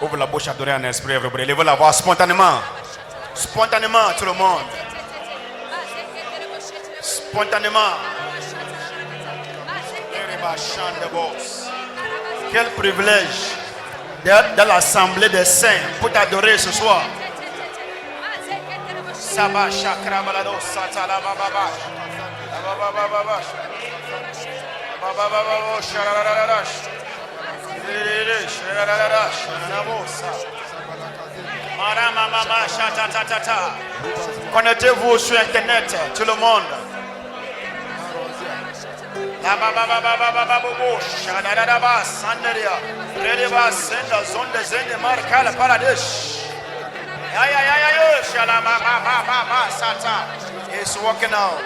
Ouvre la bouche, adorer en esprit, everybody. Levez la voix spontanément. Spontanément, tout le monde. Spontanément. Quel privilège d'être dans l'assemblée des saints pour t'adorer ce soir. Sabah Shakra Balado Satala Baba Baba Connectez-vous sur internet, tout le monde. La baba baba baba baba shadada bas sanderia releva senda zonde zende markala paradish ya ya ya ya shala baba baba sata is walking out.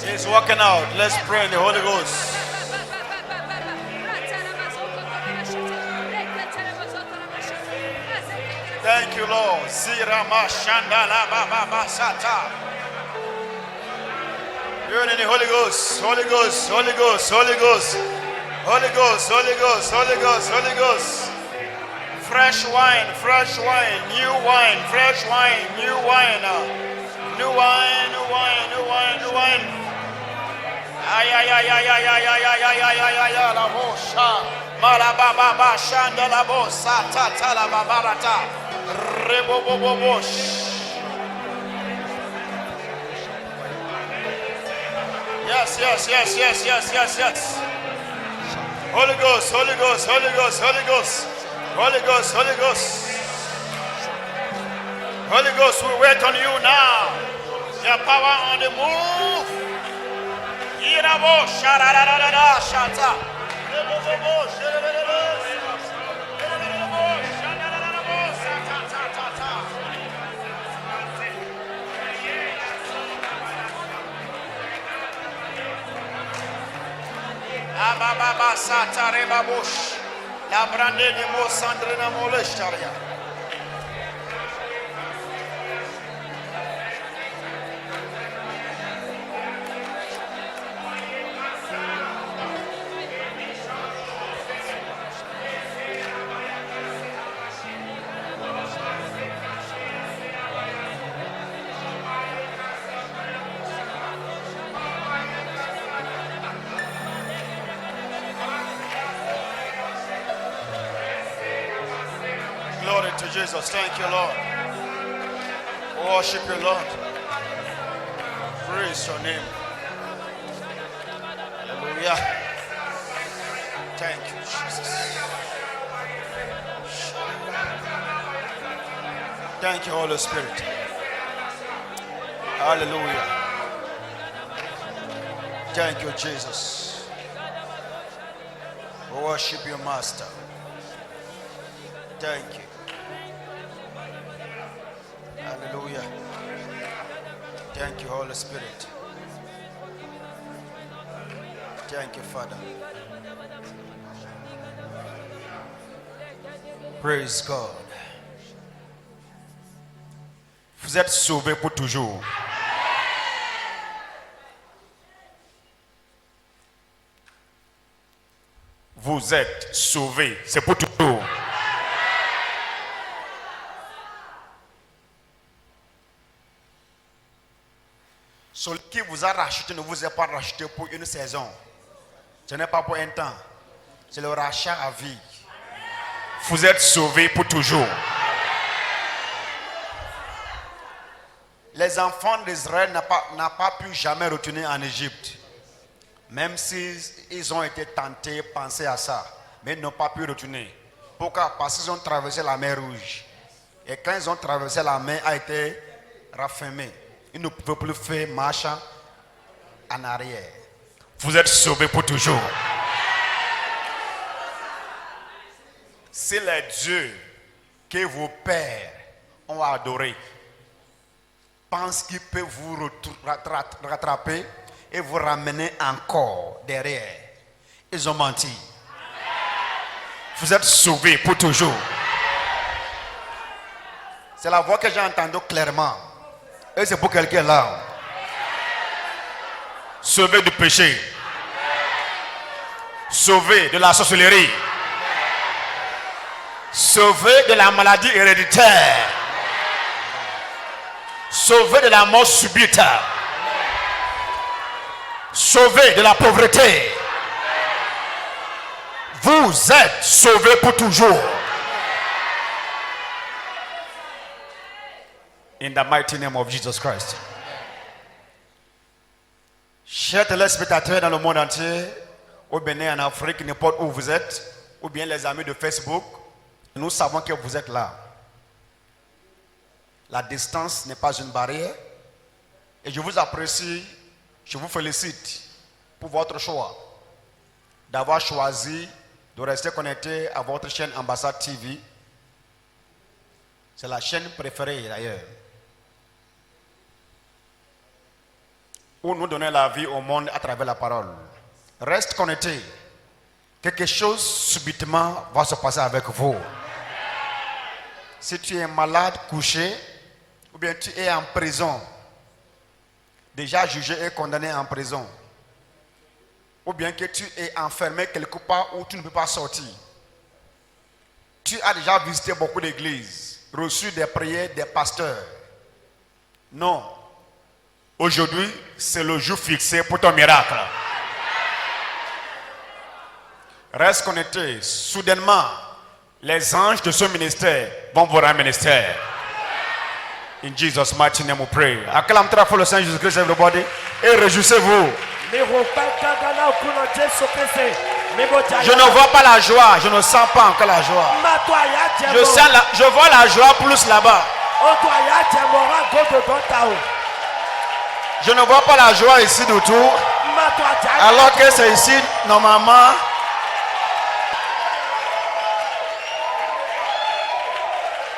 He's walking out. Let's pray in the Holy Ghost. Thank you, Lord. Zirama Shandala Baba Sata. You're in the Holy Ghost, Holy Ghost, Holy Ghost, Holy Ghost, Holy Ghost, Holy Ghost, Holy Ghost, Holy Ghost. Fresh wine, new wine, fresh wine, new wine, new wine, new wine, new wine, new wine. Ay ay ay ay ay ay ay ay ay ay ay ay la bosha. Malababa Shandala Bosa Tata Babarata. Yes, yes, yes, yes, yes, yes, yes. Holy Ghost, Holy Ghost, Holy Ghost, Holy Ghost, Holy Ghost, Holy Ghost. Holy Ghost, we wait on you now. Your power on the move. Irabo sharararara shata. Ababa sata rebabush. La brande de mo sandrina molestaria. Glory to Jesus. Thank you, Lord. Worship you, Lord. Praise your name. Hallelujah. Thank you, Jesus. Thank you, Holy Spirit. Hallelujah. Thank you, Jesus. Worship your Master. Thank you. Hallelujah. Thank you, Holy Spirit. Thank you, Father. Praise God. Vous êtes sauvés pour toujours. Vous êtes sauvés, c'est pour toujours. Celui qui vous a racheté ne vous a pas racheté pour une saison. Ce n'est pas pour un temps. C'est le rachat à vie. Vous êtes sauvés pour toujours. Les enfants d'Israël n'ont pas pu jamais retourner en Égypte. Même s'ils ont été tentés, penser à ça. Mais ils n'ont pas pu retourner. Pourquoi? Parce qu'ils ont traversé la mer Rouge. Et quand ils ont traversé, la mer a été raffermée. Ils ne pouvaient plus faire marche en arrière. Vous êtes sauvés pour toujours. C'est les dieux que vos pères ont adorés. Pensent qu'ils peuvent vous rattraper et vous ramener encore derrière. Ils ont menti. Vous êtes sauvés pour toujours. C'est la voix que j'ai entendue clairement. Et c'est pour quelqu'un là. Sauvé du péché. Sauvé de la sorcellerie. Sauvé de la maladie héréditaire. Sauvé de la mort subite. Sauvé de la pauvreté. Vous êtes sauvés pour toujours. In the mighty name of Jesus Christ. Chers téléspectateurs dans le monde entier, au Bénin, en Afrique, n'importe où vous êtes, ou bien les amis de Facebook, nous savons que vous êtes là. La distance n'est pas une barrière. Et je vous apprécie, je vous félicite pour votre choix d'avoir choisi de rester connecté à votre chaîne Ambassade TV. C'est la chaîne préférée d'ailleurs, où nous donnons la vie au monde à travers la parole. Reste connecté. Quelque chose subitement va se passer avec vous. Si tu es malade, couché, ou bien tu es en prison, déjà jugé et condamné en prison, ou bien que tu es enfermé quelque part où tu ne peux pas sortir. Tu as déjà visité beaucoup d'églises, reçu des prières des pasteurs. Non. Aujourd'hui, c'est le jour fixé pour ton miracle. Reste connecté. Soudainement, les anges de ce ministère vont vous rendre ministère. In Jesus' mighty name we pray. Acclame très fort le Seigneur Jésus-Christ, everybody. Et réjouissez-vous. Je ne vois pas la joie. Je ne sens pas encore la joie. Je vois la joie plus là-bas. Je ne vois pas la joie ici du tout. Alors que c'est ici, normalement.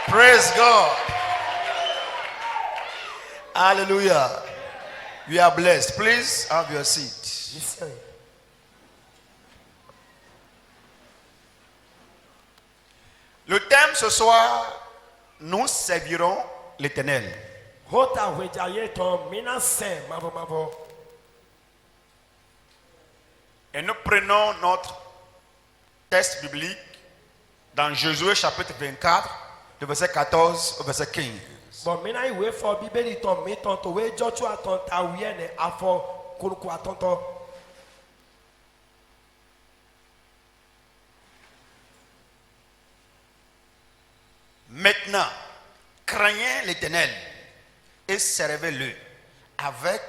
Praise God. Hallelujah. We are blessed. Please have your seat. Le thème ce soir, nous servirons l'Éternel. Et nous prenons notre texte biblique dans Josué chapitre 24, de verset 14 au verset 15. Maintenant, craignez l'Éternel et servez-le avec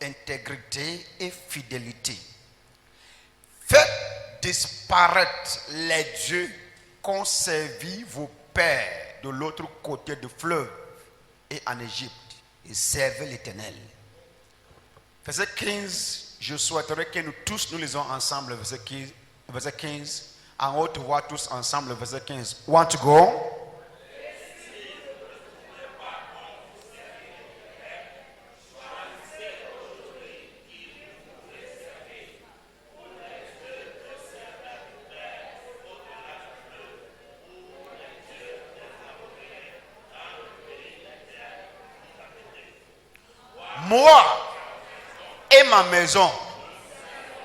intégrité et fidélité. Faites disparaître les dieux qu'ont servi vos pères de l'autre côté du fleuve et en Égypte, et servez l'Éternel. Verset 15, je souhaiterais que nous tous nous lisons ensemble verset 15. En haute voix tous ensemble verset 15. Want to go? Moi et ma maison,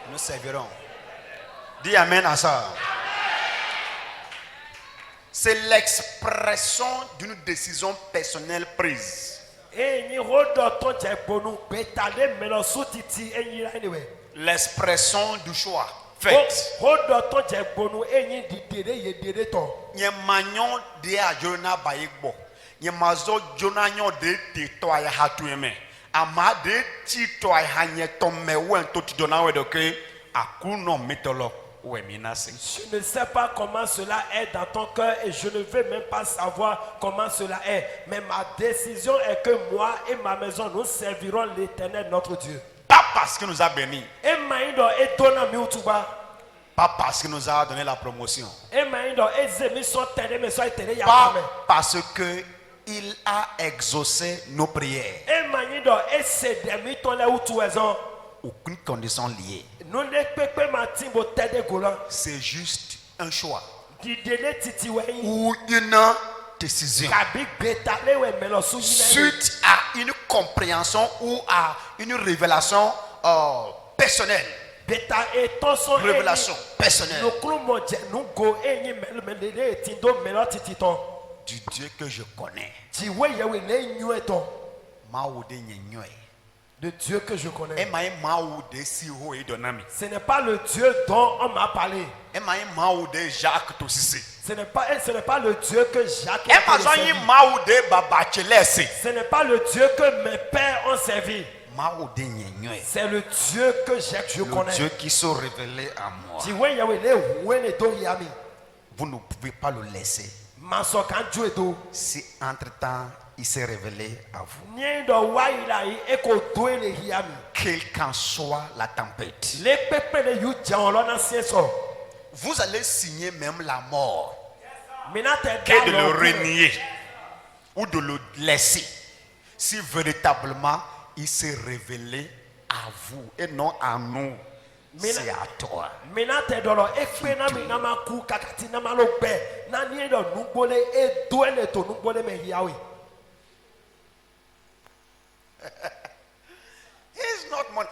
nous servirons. Dis amen à ça. C'est l'expression d'une décision personnelle prise. L'expression du choix fait. Amade tito ahanye tome wen to ti dona we doke akuno mitolo we minase. Je ne sais pas comment cela est dans ton cœur et je ne veux même pas savoir comment cela est. Mais ma décision est que moi et ma maison nous servirons l'Éternel notre Dieu. Pas parce qu'il nous a bénis. Pas parce qu'il nous a donné la promotion. Pas parce que il a exaucé nos prières. Aucune condition liée. C'est juste un choix ou une décision suite à une compréhension ou à une révélation personnelle. Révélation personnelle du Dieu que je connais. Le Dieu que je connais. Ce n'est pas le Dieu dont on m'a parlé. Ce n'est pas le Dieu que Jacques a servi. Ce n'est pas le Dieu que mes pères ont servi. C'est le Dieu que je connais. Le Dieu qui se révélait à moi. Vous ne pouvez pas le laisser. Si entre-temps il s'est révélé à vous. Quelle qu'en soit la tempête. Vous allez signer même la mort. Que de le renier ou de le laisser. Si véritablement il s'est révélé à vous et non à nous. C'est à toi. It's not money.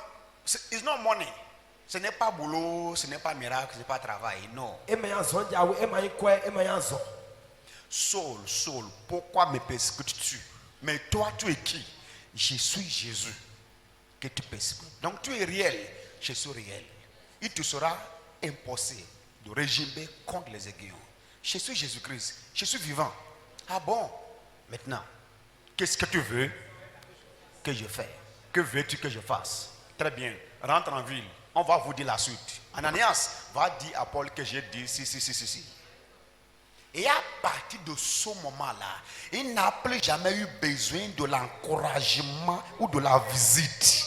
It's not money. Ce n'est pas boulot, ce n'est pas miracle, ce n'est pas travail. Non. Saul, pourquoi me persécutes-tu? Mais toi, tu es qui? Je suis Jésus que tu persécutes. Donc tu es réel, je suis réel. Il te sera impossible de régimer contre les aiguillons. Je suis Jésus-Christ, je suis vivant. Ah bon? Maintenant, qu'est-ce que tu veux que je fasse? Que veux-tu que je fasse? Très bien, rentre en ville. On va vous dire la suite. Ananias va dire à Paul que j'ai dit si. Et à partir de ce moment-là, il n'a plus jamais eu besoin de l'encouragement ou de la visite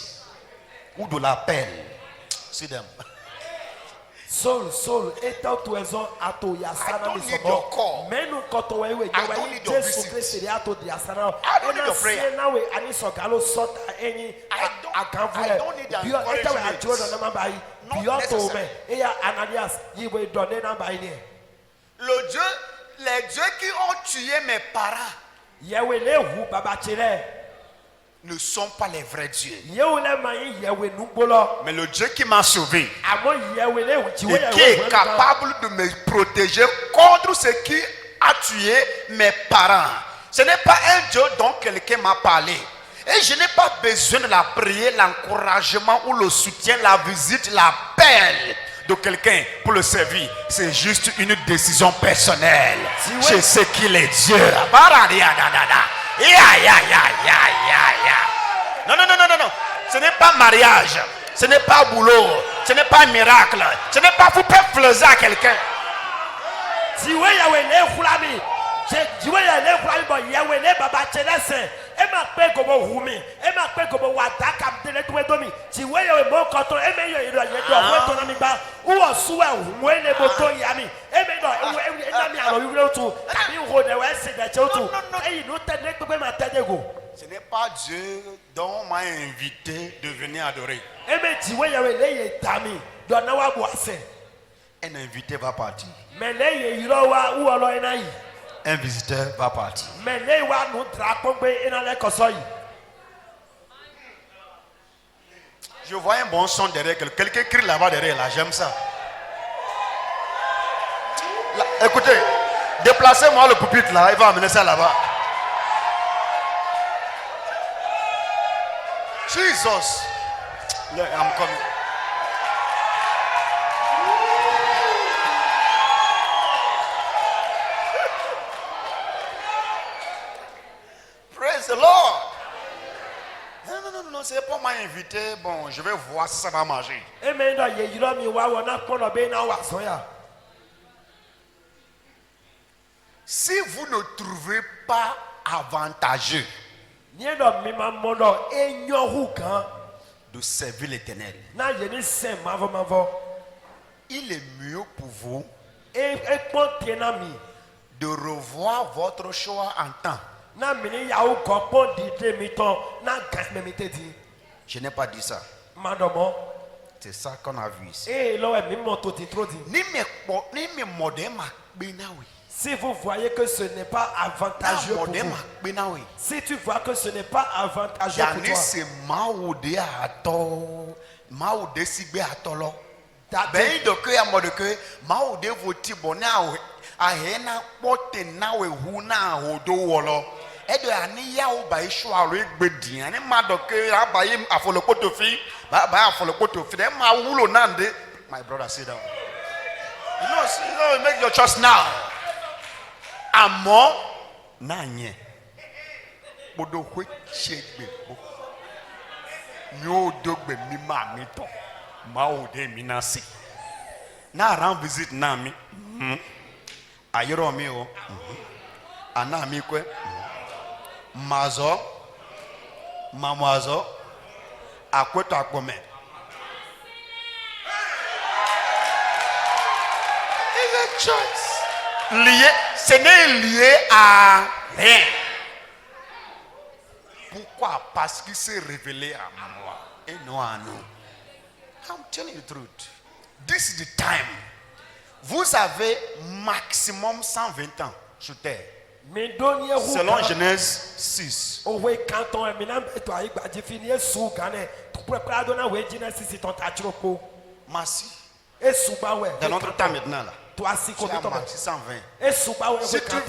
ou de l'appel. C'est them. Saul, étant tout raison à tout yasana mi sobo. Menu koto wewe jewe Jesu Christ ya to diasana. Ena siena we ani sogalo sota eni aganvule. Bio eta we atwo do na mabai. Bio to me. Eya Ananias yiwe donne na bai ni. Les dieux qui ont tué mes parents yewe le hu baba chire. Ne sont pas les vrais dieux. Mais le Dieu qui m'a sauvé et qui est capable de me protéger contre ce qui a tué mes parents. Ce n'est pas un Dieu dont quelqu'un m'a parlé. Et je n'ai pas besoin de la prière, l'encouragement ou le soutien, la visite, l'appel de quelqu'un pour le servir. C'est juste une décision personnelle. Je sais qu'il est Dieu. Non. Ce n'est pas mariage. Ce n'est pas boulot. Ce n'est pas miracle. Ce n'est pas vous faire plaisir à quelqu'un. Ce n'est pas Dieu dont on m'a invité de venir adorer. Un invité va partir. Un visiteur va partir. Je vois un bon son derrière. Quelqu'un crie là-bas derrière. Là, j'aime ça. Là, écoutez, déplacez-moi le pupitre là. Il va amener ça là-bas. Jesus. Yeah, I'm coming. Praise the Lord. Non, c'est pas m'a invité. Bon, je vais voir si ça va manger. Si vous ne trouvez pas avantageux de servir l'Éternel, il est mieux pour vous de revoir votre choix en temps. Je n'ai pas dit ça. C'est ça qu'on a vu ici. Si vous voyez que ce n'est pas avantageux pour vous, si tu vois que ce n'est pas avantageux pour toi, my brother, sit down. You know, make your choice now. Amo nanye. Bodo kwe chegbe. Nyo dogbe mi ma mi to. Ma ode mi na si. Na ran visit na mi. Ayoro mi o. Ana mi kwe. Mazo. Mamwazo. Akweto akpome. It's a choice. Lié, ce n'est lié à rien. Pourquoi? Parce qu'il s'est révélé à moi et non à nous. I'm telling you the truth. This is the time. Vous avez maximum 120 ans sur terre. Selon Genèse 6. Merci. Dans notre temps maintenant là. Si tu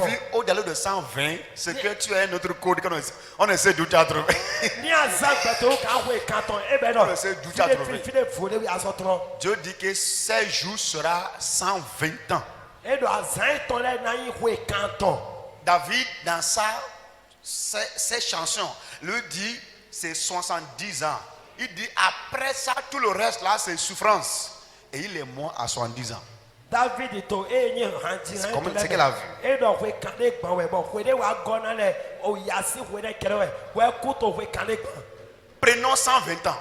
vis au-delà de 120, c'est que tu as un autre code qu'on essaie d'où tu as trouvé. Dieu dit que 16 jours sera 120 ans. David, dans ses chansons, lui dit c'est 70 ans. Il dit après ça, tout le reste là, c'est souffrance. Et il est mort à 70 ans. David c'est qu'elle a vu. Prenons 120 ans.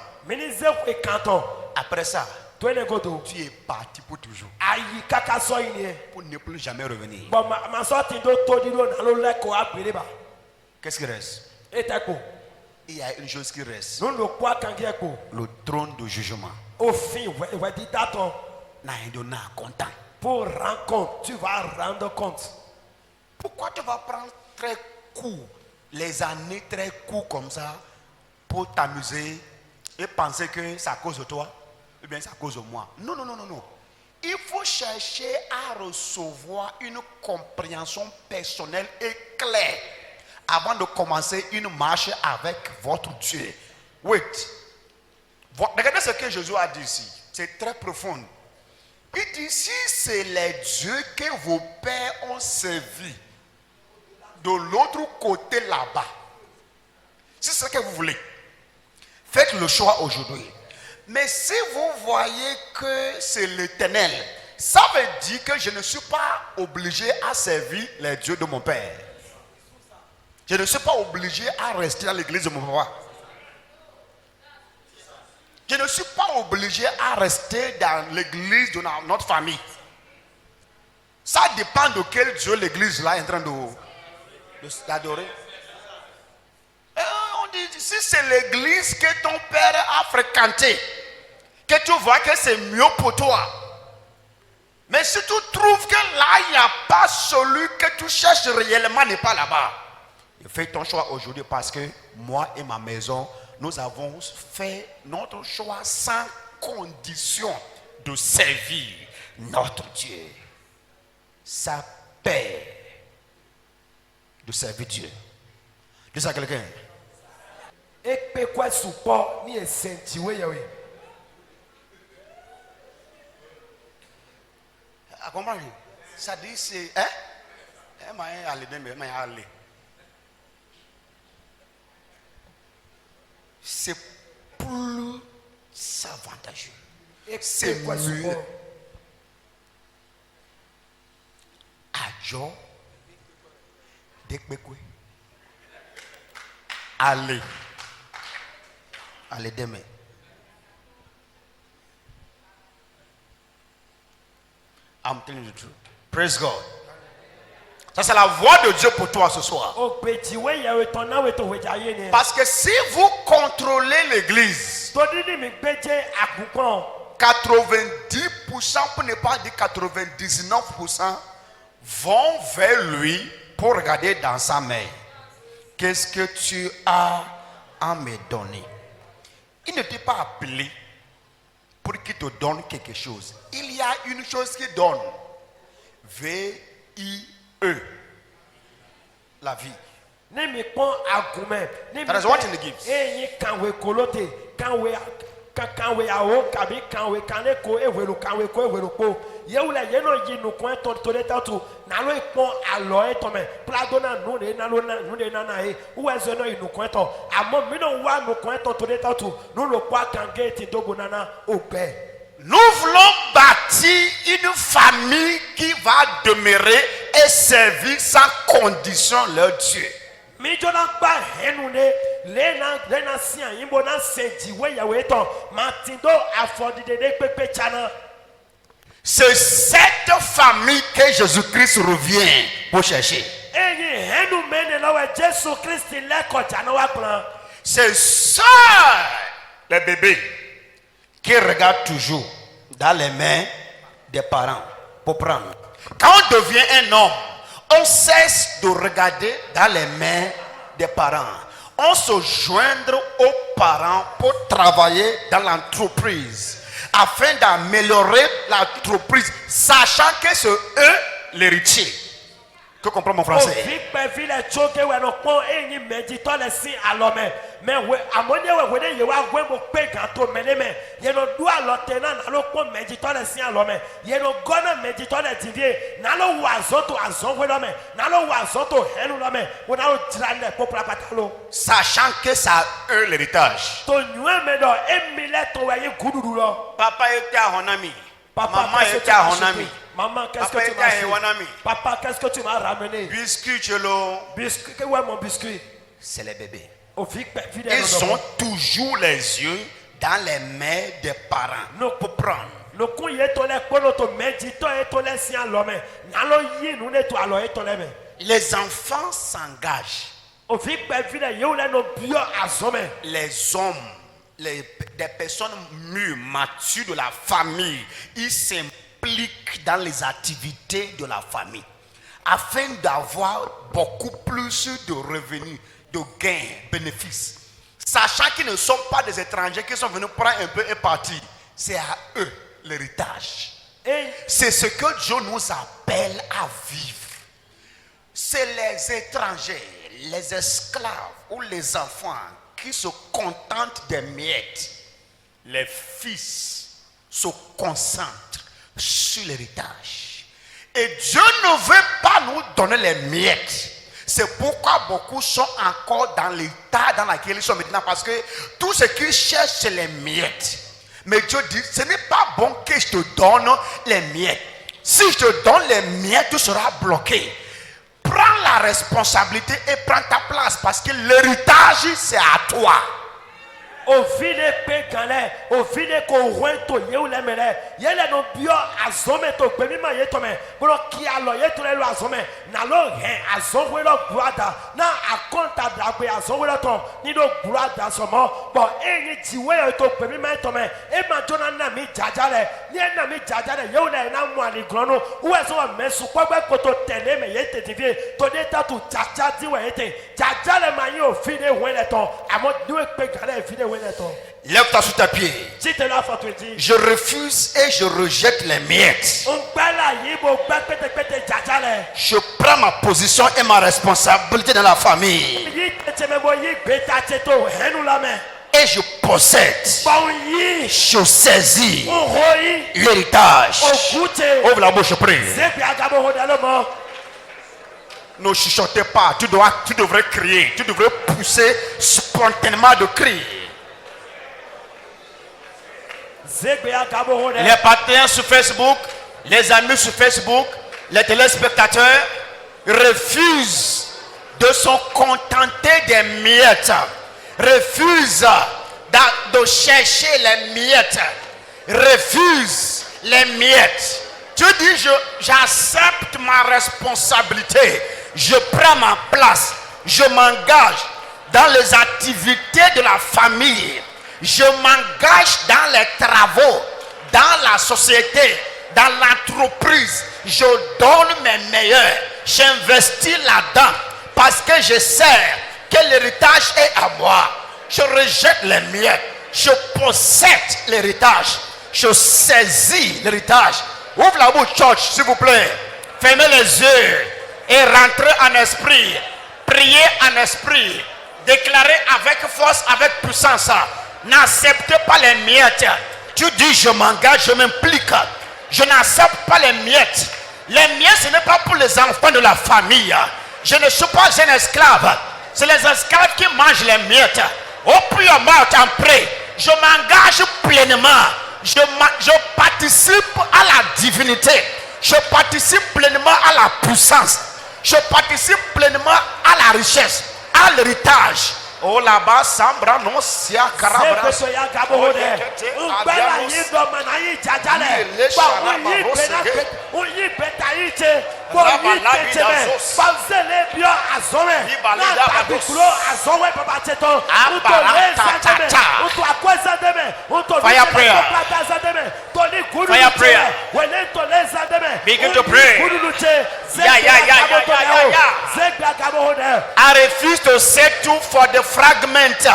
Après ça, tu es parti pour toujours. Pour ne plus jamais revenir. Qu'est-ce qui reste? Il y a une chose qui reste. Le trône de jugement. Pour rendre compte, tu vas rendre compte. Pourquoi tu vas prendre très court, les années très courtes comme ça, pour t'amuser et penser que c'est à cause de toi, ou bien c'est à cause de moi? Non, non, non, non, non. Il faut chercher à recevoir une compréhension personnelle et claire avant de commencer une marche avec votre Dieu. Wait. Regardez ce que Jésus a dit ici. C'est très profond. Il dit, si c'est les dieux que vos pères ont servi de l'autre côté là-bas, si c'est ce que vous voulez, faites le choix aujourd'hui. Mais si vous voyez que c'est l'Éternel, ça veut dire que je ne suis pas obligé à servir les dieux de mon père. Je ne suis pas obligé à rester dans l'église de mon papa. Je ne suis pas obligé à rester dans l'église de notre famille. Ça dépend de quel Dieu l'église là est en train d'adorer. On dit, si c'est l'église que ton père a fréquentée, que tu vois que c'est mieux pour toi. Mais si tu trouves que là, il n'y a pas celui que tu cherches réellement n'est pas là-bas, fais ton choix aujourd'hui parce que moi et ma maison, nous avons fait notre choix sans condition de servir notre Dieu. Ça paie de servir Dieu. Dis ça à quelqu'un. Comment ça dit c'est c'est plus avantageux. C'est mieux. Adjo dekbekwe. Allez demain. I'm telling you the truth. Praise God. Ça c'est la voix de Dieu pour toi ce soir. Parce que si vous contrôlez l'église, 90% pour ne pas dire 99%, vont vers lui pour regarder dans sa main. Qu'est-ce que tu as à me donner? Il ne t'est pas appelé pour qu'il te donne quelque chose. Il y a une chose qu'il donne. V-I-E. La vie. Ne me pon agume. That is what he gives. Eyi kanwe kolote, kanwe awo kabi kanwe kaneko ewelu kanwe ko ewelu po. Yewule yeno yi nukun to de tatu. Nalo ipon alo etome. Pladona nune na e. Uwezo no inukun to. Amo mi no wa nukun to de tatu. Nulo kwa kange ti dogo nana ope. Nous voulons bâtir une famille qui va demeurer et servir sans condition leur Dieu. Mijona ba henune lena sia yimbo na seji we ya we to matindo afodi de pepe chana. C'est cette famille que Jésus-Christ revient pour chercher. Eyi henu mene lawe Jésus Christ le ko chana wa plan. C'est ça les bébés qui regardent toujours dans les mains des parents pour prendre. Quand on devient un homme, on cesse de regarder dans les mains des parents. On se joindre aux parents pour travailler dans l'entreprise afin d'améliorer l'entreprise, sachant que c'est eux l'héritier. Tu comprends mon français? Mais we amone we wede ye wa gwe mo pe ganto meneme ye no du alotena na lo ko medito le sin alome ye no gona medito le divie na lo wa zoto azonwe lo me na lo wa zoto helu lo me wo na lo tirane popula patalo, sachant que ça eux l'héritage. to nyue me do emile to we ye gududu lo. Papa était à Honami. Papa, maman était à Honami. Maman, qu'est-ce Papa que tu était à m'as fait? Honami. Papa, qu'est-ce que tu m'as ramené? Biscuit chelo. Biscuit, que ouais mon biscuit? C'est les bébés. Ils sont toujours les yeux dans les mains des parents pour prendre. Les enfants s'engagent. Les hommes, des personnes mûres, matures de la famille, ils s'impliquent dans les activités de la famille afin d'avoir beaucoup plus de revenus, de gains, bénéfices. Sachant qu'ils ne sont pas des étrangers qui sont venus prendre un peu et partir. C'est à eux l'héritage. C'est ce que Dieu nous appelle à vivre. C'est les étrangers, les esclaves ou les enfants qui se contentent des miettes. Les fils se concentrent sur l'héritage. Et Dieu ne veut pas nous donner les miettes. C'est pourquoi beaucoup sont encore dans l'état dans lequel ils sont maintenant. Parce que tout ce qu'ils cherchent, c'est les miettes. Mais Dieu dit, ce n'est pas bon que je te donne les miettes. Si je te donne les miettes, tu seras bloqué. Prends la responsabilité et prends ta place. Parce que l'héritage, c'est à toi. Au file pegale, au file ko wento yeule mele, yele no bio azome to gbemi ma ye to me, bro ki alo ye to le lo azome, na lo he azonwe lo brother, na akonta dagbe azonwe lo to, ni do brother somo, but enyi tiwe ye to gbemi ma to me, e ma jona na mi jajale, ni na mi jajale yeule na mu ali grono, uwe so mesu kwagbe koto tele me ye te divie, to de tatu jaja diwe yete, jajale ma yi o file wele to, amo diwe pegale file. Lève-toi sur ta pied. Je refuse et je rejette les miettes. Je prends ma position et ma responsabilité dans la famille. Et je possède. Je saisis l'héritage. Ouvre la bouche, prie. Ne chuchotez pas. Tu devrais crier. Tu devrais pousser spontanément de cris. Les partenaires sur Facebook, les amis sur Facebook, les téléspectateurs refusent de se contenter des miettes, refusent de chercher les miettes, refusent les miettes. Tu dis, j'accepte ma responsabilité, je prends ma place, je m'engage dans les activités de la famille. Je m'engage dans les travaux, dans la société, Dans l'entreprise, je donne mes meilleurs. J'investis là-dedans parce que je sais que l'héritage est à moi. Je rejette les miettes. Je possède l'héritage. Je saisis l'héritage. Ouvre la bouche, church, s'il vous plaît. Fermez les yeux et rentrez en esprit. Priez en esprit. Déclarez avec force, avec puissance. N'acceptez pas les miettes. Tu dis je m'engage, je m'implique. Je n'accepte pas les miettes. Les miettes, ce n'est pas pour les enfants de la famille. Je ne suis pas un esclave. C'est les esclaves qui mangent les miettes. Au plus en prêt. Je m'engage pleinement. Je participe à la divinité. Je participe pleinement à la puissance. Je participe pleinement à la richesse, à l'héritage. Oh là-bas, Sambra non sia carabra. Fire prayer. Fire prayer. Begin to pray. I refuse to settle for the fragment.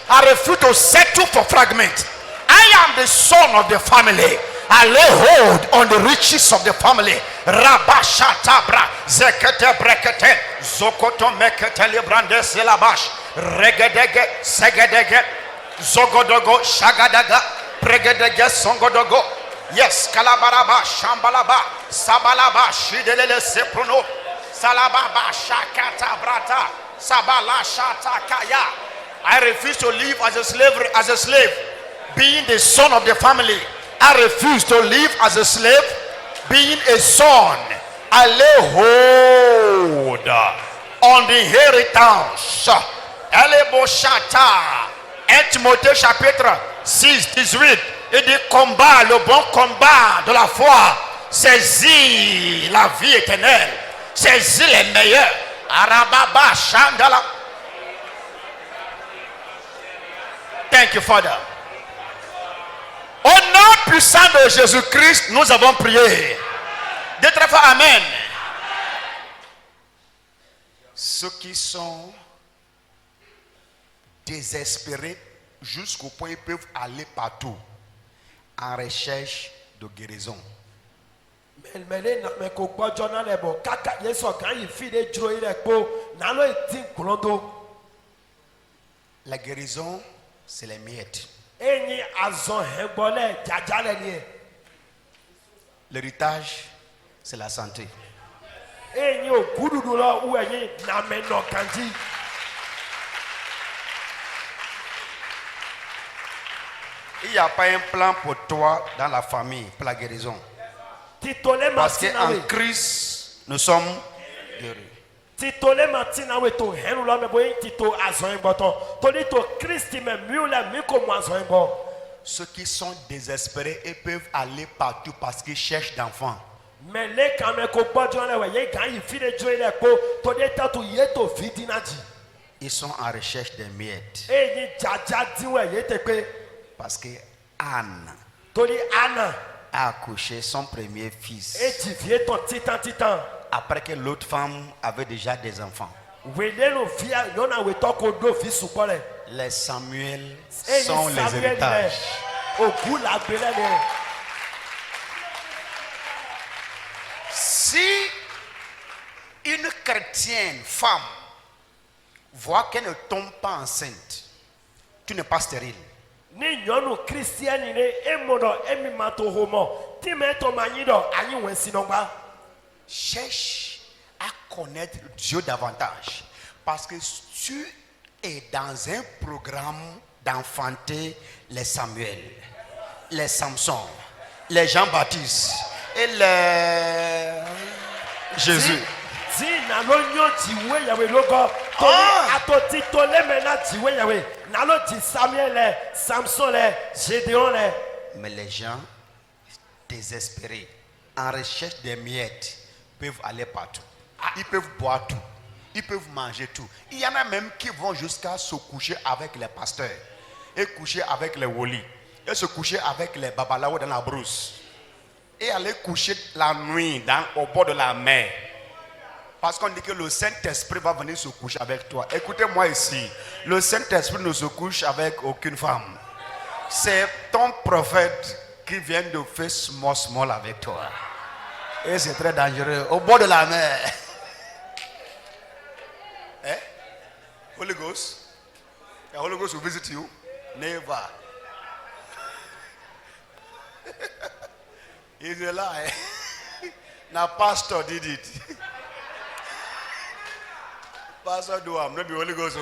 I refuse to settle for fragment. I am the son of the family. I lay hold on the riches of the family. Rabashatabra, zekete brekete, zokoto mekete librande silabash, regedege, segedege, zogodogo, shagadaga, pregedege, songodogo. Yes, kalabaraba, shambalaba, sabalaba, shidelele sepruno, salababa, shakata brata, sabala shata kaya. I refuse to live as a slave, being the son of the family. I refuse to live as a slave, being a son. I lay hold on the inheritance. Elebo shata. 1 Timothée chapitre 6, 18. Il dit combat, le bon combat de la foi. Saisis la vie éternelle. Saisis les meilleurs. Arababa Shandala. Thank you, Father. Au nom puissant de Jésus-Christ, nous avons prié. Dites très fort Amen. Ceux qui sont désespérés jusqu'au point où ils peuvent aller partout en recherche de guérison. La guérison, c'est les miettes. L'héritage, c'est la santé. Il n'y a pas un plan pour toi dans la famille, pour la guérison. Parce qu'en Christ, nous sommes guéris. Ceux qui sont désespérés, ils peuvent aller partout parce qu'ils cherchent d'enfants. Ils sont en recherche des miettes. Parce que Anne a accouché son premier fils. Après que l'autre femme avait déjà des enfants. Les Samuel sont les héritages. Si une chrétienne femme voit qu'elle ne tombe pas enceinte, tu n'es pas stérile. Cherche à connaître Dieu davantage. Parce que tu es dans un programme d'enfanter les Samuel, les Samson, les Jean-Baptiste et les Jésus. Mais les gens désespérés, en recherche des miettes, peuvent aller partout. Ils peuvent boire tout. Ils peuvent manger tout. Il y en a même qui vont jusqu'à se coucher avec les pasteurs et coucher avec les wolis et se coucher avec les babalaos dans la brousse. Et aller coucher la nuit au bord de la mer. Parce qu'on dit que le Saint-Esprit va venir se coucher avec toi. Écoutez-moi ici. Le Saint-Esprit ne se couche avec aucune femme. C'est ton prophète qui vient de faire small avec toi. Et c'est très dangereux. Au bord de la mer. Eh? Holy Ghost? The Holy Ghost will visit you? Never. It's a lie. Now pastor did it. Pastor do am, not be Holy Ghost.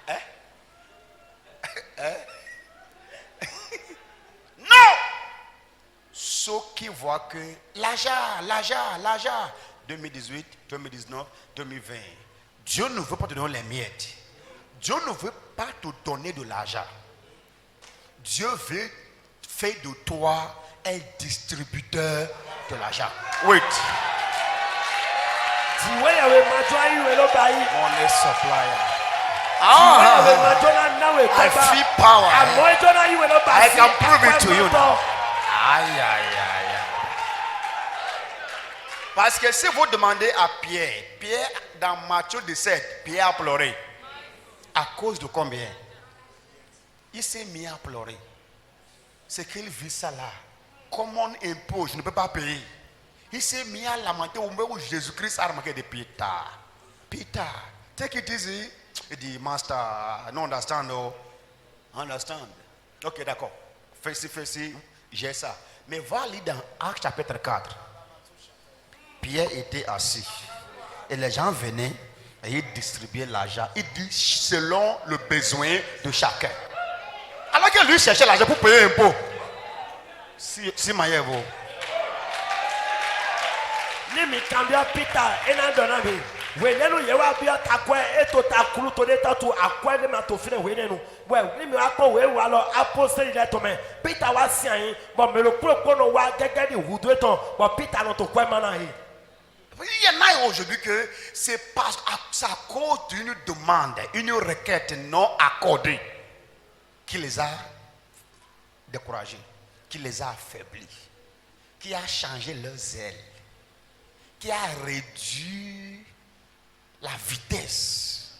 Eh? Eh? Non! Ceux qui voient que l'argent, 2018, 2019, 2020, Dieu ne veut pas te donner les miettes. Dieu ne veut pas te donner de l'argent. Dieu veut faire de toi un distributeur de l'argent. Wait. Money supplier. I feel power. I can prove it to you now. Aïe, aïe, aïe. Parce que si vous demandez à Pierre, dans Matthieu 17, Pierre a pleuré. À cause de combien? Il s'est mis à pleurer. C'est qu'il vit ça là. Comme on impose, je ne peux pas payer. Il s'est mis à lamenter au moment où Jésus-Christ a remarqué de Peter. Peter, take it easy. Il dit, Master, I don't understand. No. Understand. Ok, d'accord. Fais-ci, j'ai ça. Mais va lire dans Actes chapitre 4. Pierre était assis. Et les gens venaient et ils distribuaient l'argent. Il dit selon le besoin de chacun. Alors que lui cherchait l'argent pour payer un pot. Si maïevo. Ni mi kambia Peter enandonami. Wenenu yewa bia takwe eto takulu to deta to akwa de matofine wenenu. Well, ni mi akọ we wa lo apostle ile to me. Peter wa sian, but me lo pro no wa gege di hudu eton, but Peter no to kwa mana hi. Il y en a aujourd'hui que c'est pas à cause d'une demande, une requête non accordée qui les a découragés, qui les a affaiblis, qui a changé leur zèle, qui a réduit la vitesse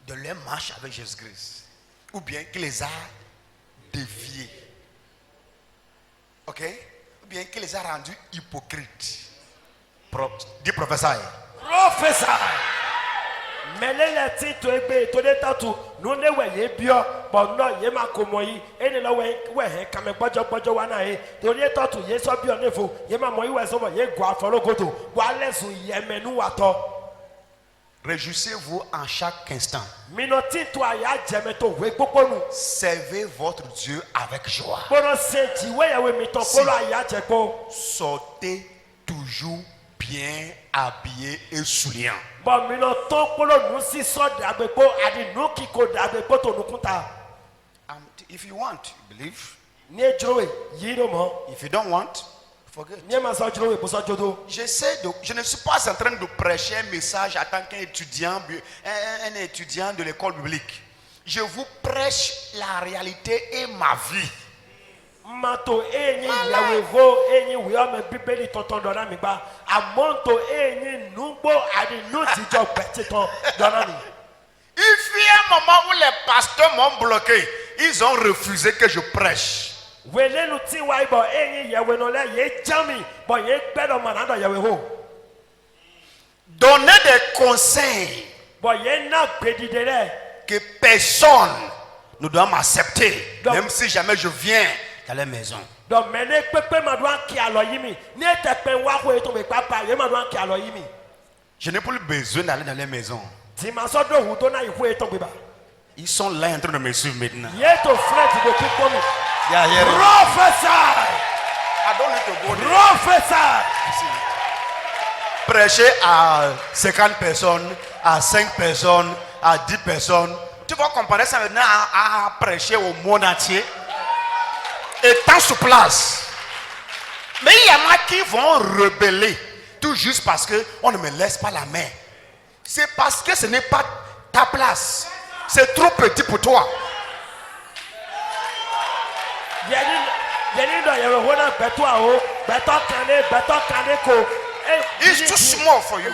de leur marche avec Jésus-Christ, ou bien qui les a déviés, ok, ou bien qui les a rendus hypocrites. Dis professeur. Professeur. Melele ti to egbe to de tatu no ne we ye bio but no ye ma komoyi eni lo we he kame gbojo wa na he to de tatu ye so bio nefo ye ma moyi we so mo ye gwa afologodo wa lesu ye menu wa to. Réjouissez-vous en chaque instant. Minoti to aya jeme to we poponu. Servez votre Dieu avec joie. Bono se ti we ya we mi to polo aya jepo. Sortez toujours bien habillé et souriant. If you want, believe. If you don't want, forget. Je ne suis pas en train de prêcher un message en tant qu'un étudiant, un étudiant de l'école biblique. Je vous prêche la réalité et ma vie. Mato enyi yawevo enyi wiome bibeli totondona mi ba amonto enyi nugbo adi nuti jo petiton donami. Il fut un moment où les pasteurs m'ont bloqué. Ils ont refusé que je prêche. Welenu ti waibo enyi yawenole ye jami bo ye gbedo manado yaweho. Donner des conseils bo ye na bedidere que personne ne doit m'accepter, même si jamais je viens dans la maison. Donc maintenant pepe madouan ki alo yimi ni tepe wa ko eto be papa ye madouan ki alo yimi. Je n'ai plus besoin d'aller dans les maisons. Ti ma so do hudo na iku eto be ba. Ils sont là en train de me suivre maintenant. Ye to friend de tout comme. Yeah. Professeur. I don't need to go there. Professeur. Prêcher à 50 personnes, à 5 personnes, à 10 personnes. Tu vas comparer ça maintenant à prêcher au monde entier. Étant sur place. Mais il y en a qui vont rebeller tout juste parce qu'on ne me laisse pas la main. C'est parce que ce n'est pas ta place. C'est trop petit pour toi. It's too small for you.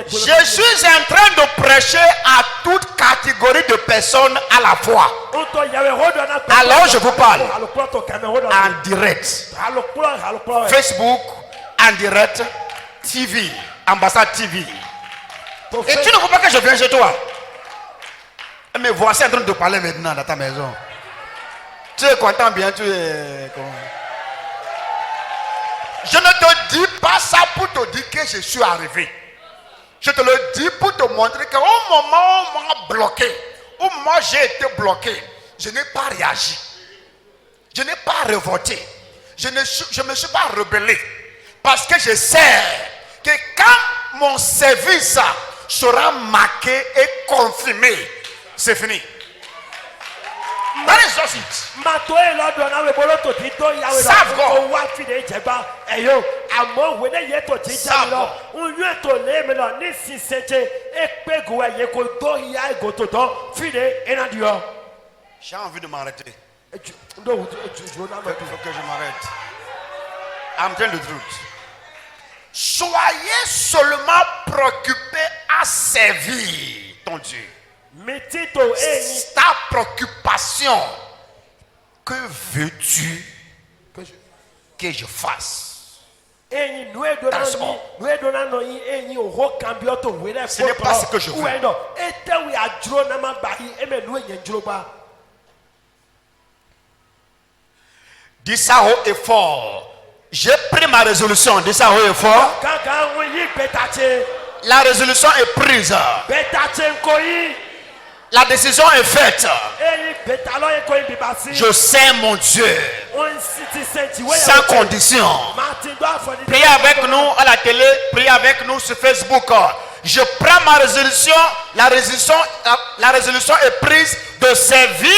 Jésus est en train de prêcher à toute catégorie de personnes à la fois. Alors je vous parle en direct. Facebook, en direct. TV, ambassade TV. Et tu ne veux pas que je vienne chez toi? Mais voici en train de parler maintenant dans ta maison. Tu es content bien, tu es content. Je ne te dis pas ça pour te dire que je suis arrivé. Je te le dis pour te montrer qu'au moment où on m'a bloqué, au moment où j'ai été bloqué, je n'ai pas réagi. Je n'ai pas révolté. Je ne me suis pas rebellé. Parce que je sais que quand mon service sera marqué et confirmé, c'est fini. That is just it. Serve God. J'ai envie de m'arrêter. Il faut que je m'arrête. I'm telling the truth. Soyez seulement préoccupé à servir ton Dieu. Ta préoccupation, que veux-tu que je fasse? Ce n'est pas ce que je veux. Dis ça haut et fort. J'ai pris ma résolution. Dis ça haut et fort. La résolution est prise. La décision est faite. Je sais mon Dieu. Sans condition. Priez avec nous à la télé. Priez avec nous sur Facebook. Je prends ma résolution. La résolution est prise de servir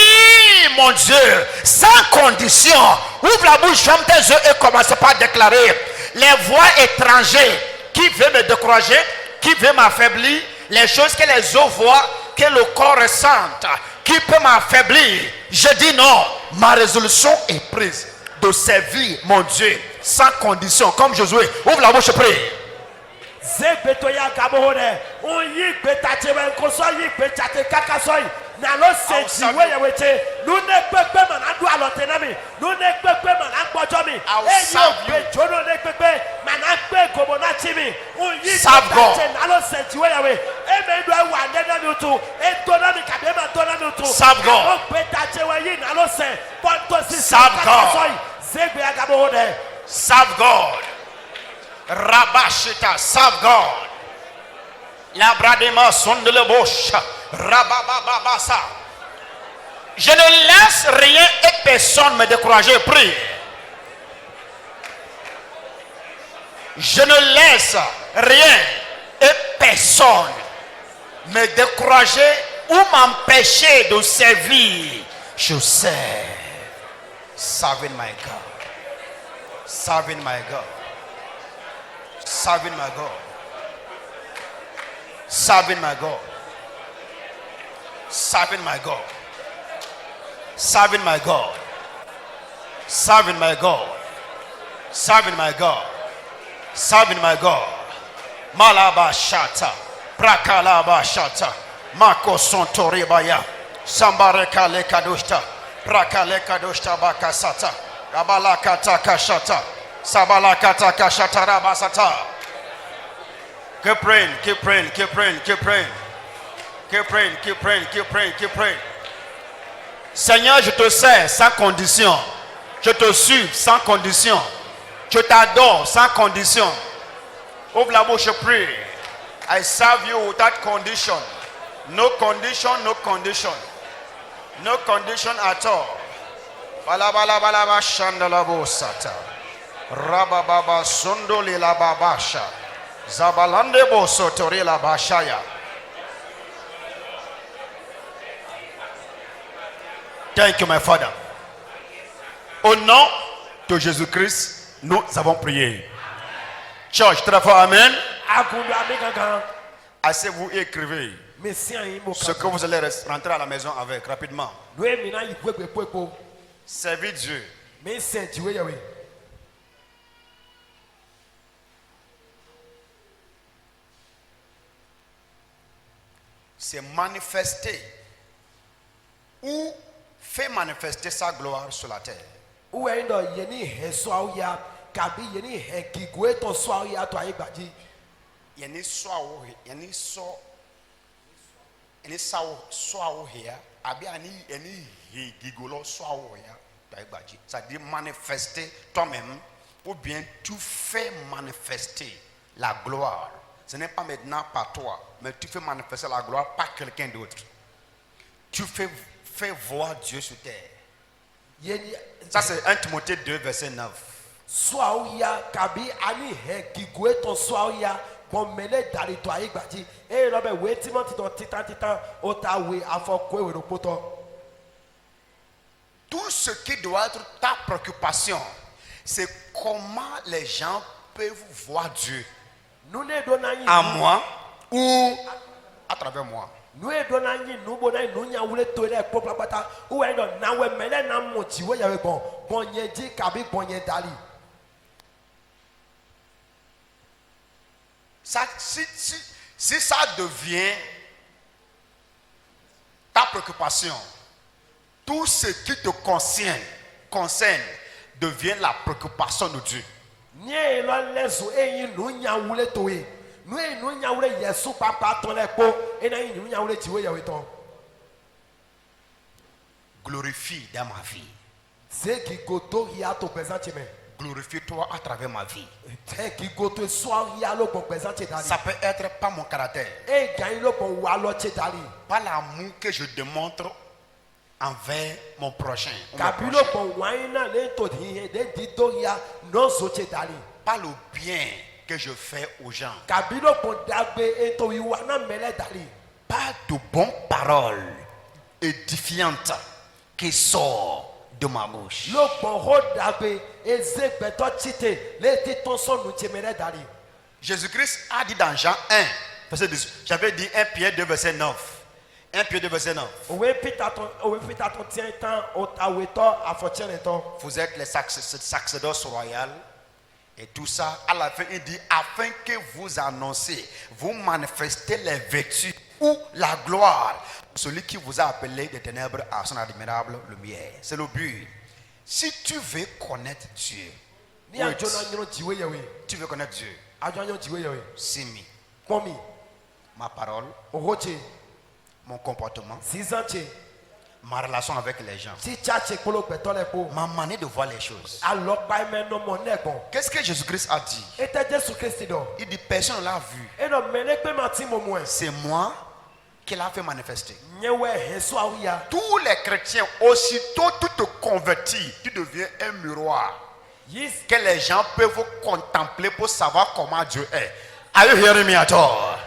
mon Dieu sans condition. Ouvre la bouche, ferme tes yeux et commence par déclarer les voix étrangères qui veulent me décourager, qui veulent m'affaiblir, les choses que les autres voient, que le corps ressente, qui peut m'affaiblir. Je dis non, ma résolution est prise de servir mon Dieu sans condition, comme Josué. Ouvre la bouche et prie. Serve God. Serve God. Serve God. Serve God. Rabashita, serve God. La bradema sonde le bouche. Rabababasa. Je ne laisse rien et personne me décourager. Prie. Je ne laisse rien et personne me décourager ou m'empêcher de servir. Je sais. Serving my God. Serving my God. Serving my God. Serving my God. Serving my God. Serving my God. Serving my God. Serving my God. Serving my God. Malaba shata. Prakalaba shata. Mako sontoribaya. Sambareka lekadoshta. Prakaleka doshta bakasata. Gabalakata kashata. Sabalakata kashata rabasata. Keep praying, keep praying, keep praying, keep praying. Keep praying, keep praying, keep praying, keep praying. Seigneur, je te sers sans condition. Je te suis sans condition. Je t'adore sans condition. Ouvre la bouche, prie. I serve you without condition. No condition, no condition. No condition at all. Balabalabalaba shandalabo sata. Rabababa sondoli la babasha. Zabalande boso tori la bashaya. Thank you, my Father. Au nom de Jésus-Christ, nous avons prié. Church, très fort, amen. Asseyez-vous et écrivez ce que vous allez rentrer à la maison avec rapidement. Servir Dieu. C'est manifester ou fait manifester sa gloire sur la terre. Ça dit manifester toi-même ou bien tu fais manifester la gloire. Ce n'est pas maintenant par toi, mais tu fais manifester la gloire par quelqu'un d'autre. Tu fais voir Dieu sur terre. Ça c'est 1 Timothée 2 verset 9. Tout ce qui doit être ta préoccupation, c'est comment les gens peuvent voir Dieu à moi ou à travers moi. Ça, si ça devient ta préoccupation, tout ce qui te concerne devient la préoccupation de Dieu. Glorifie dans ma vie. Glorifie-toi à travers ma vie. Ça peut être pas mon caractère, pas l'amour que je démontre envers mon prochain, pas le bien que je fais aux gens, pas de bonnes paroles édifiantes qui sortent de ma bouche. Jésus-Christ a dit dans Jean 1 verset 10, j'avais dit 1 Pierre 2 verset 9. 1 Pierre 2 verset 9. Vous êtes les sacerdoces royales et tout ça. À la fin il dit afin que vous annoncez, vous manifestez les vertus ou la gloire, celui qui vous a appelé des ténèbres à son admirable lumière. C'est le but. Si tu veux connaître Dieu, tu veux connaître Dieu, c'est ma parole, mon comportement, ma relation avec les gens, ma manière de voir les choses. Qu'est-ce que Jésus-Christ a dit? Il dit personne ne l'a vu. C'est moi qui l'a fait manifester. Tous les chrétiens, aussitôt tu te convertis, tu deviens un miroir que les gens peuvent contempler pour savoir comment Dieu est. Are you hearing me at all?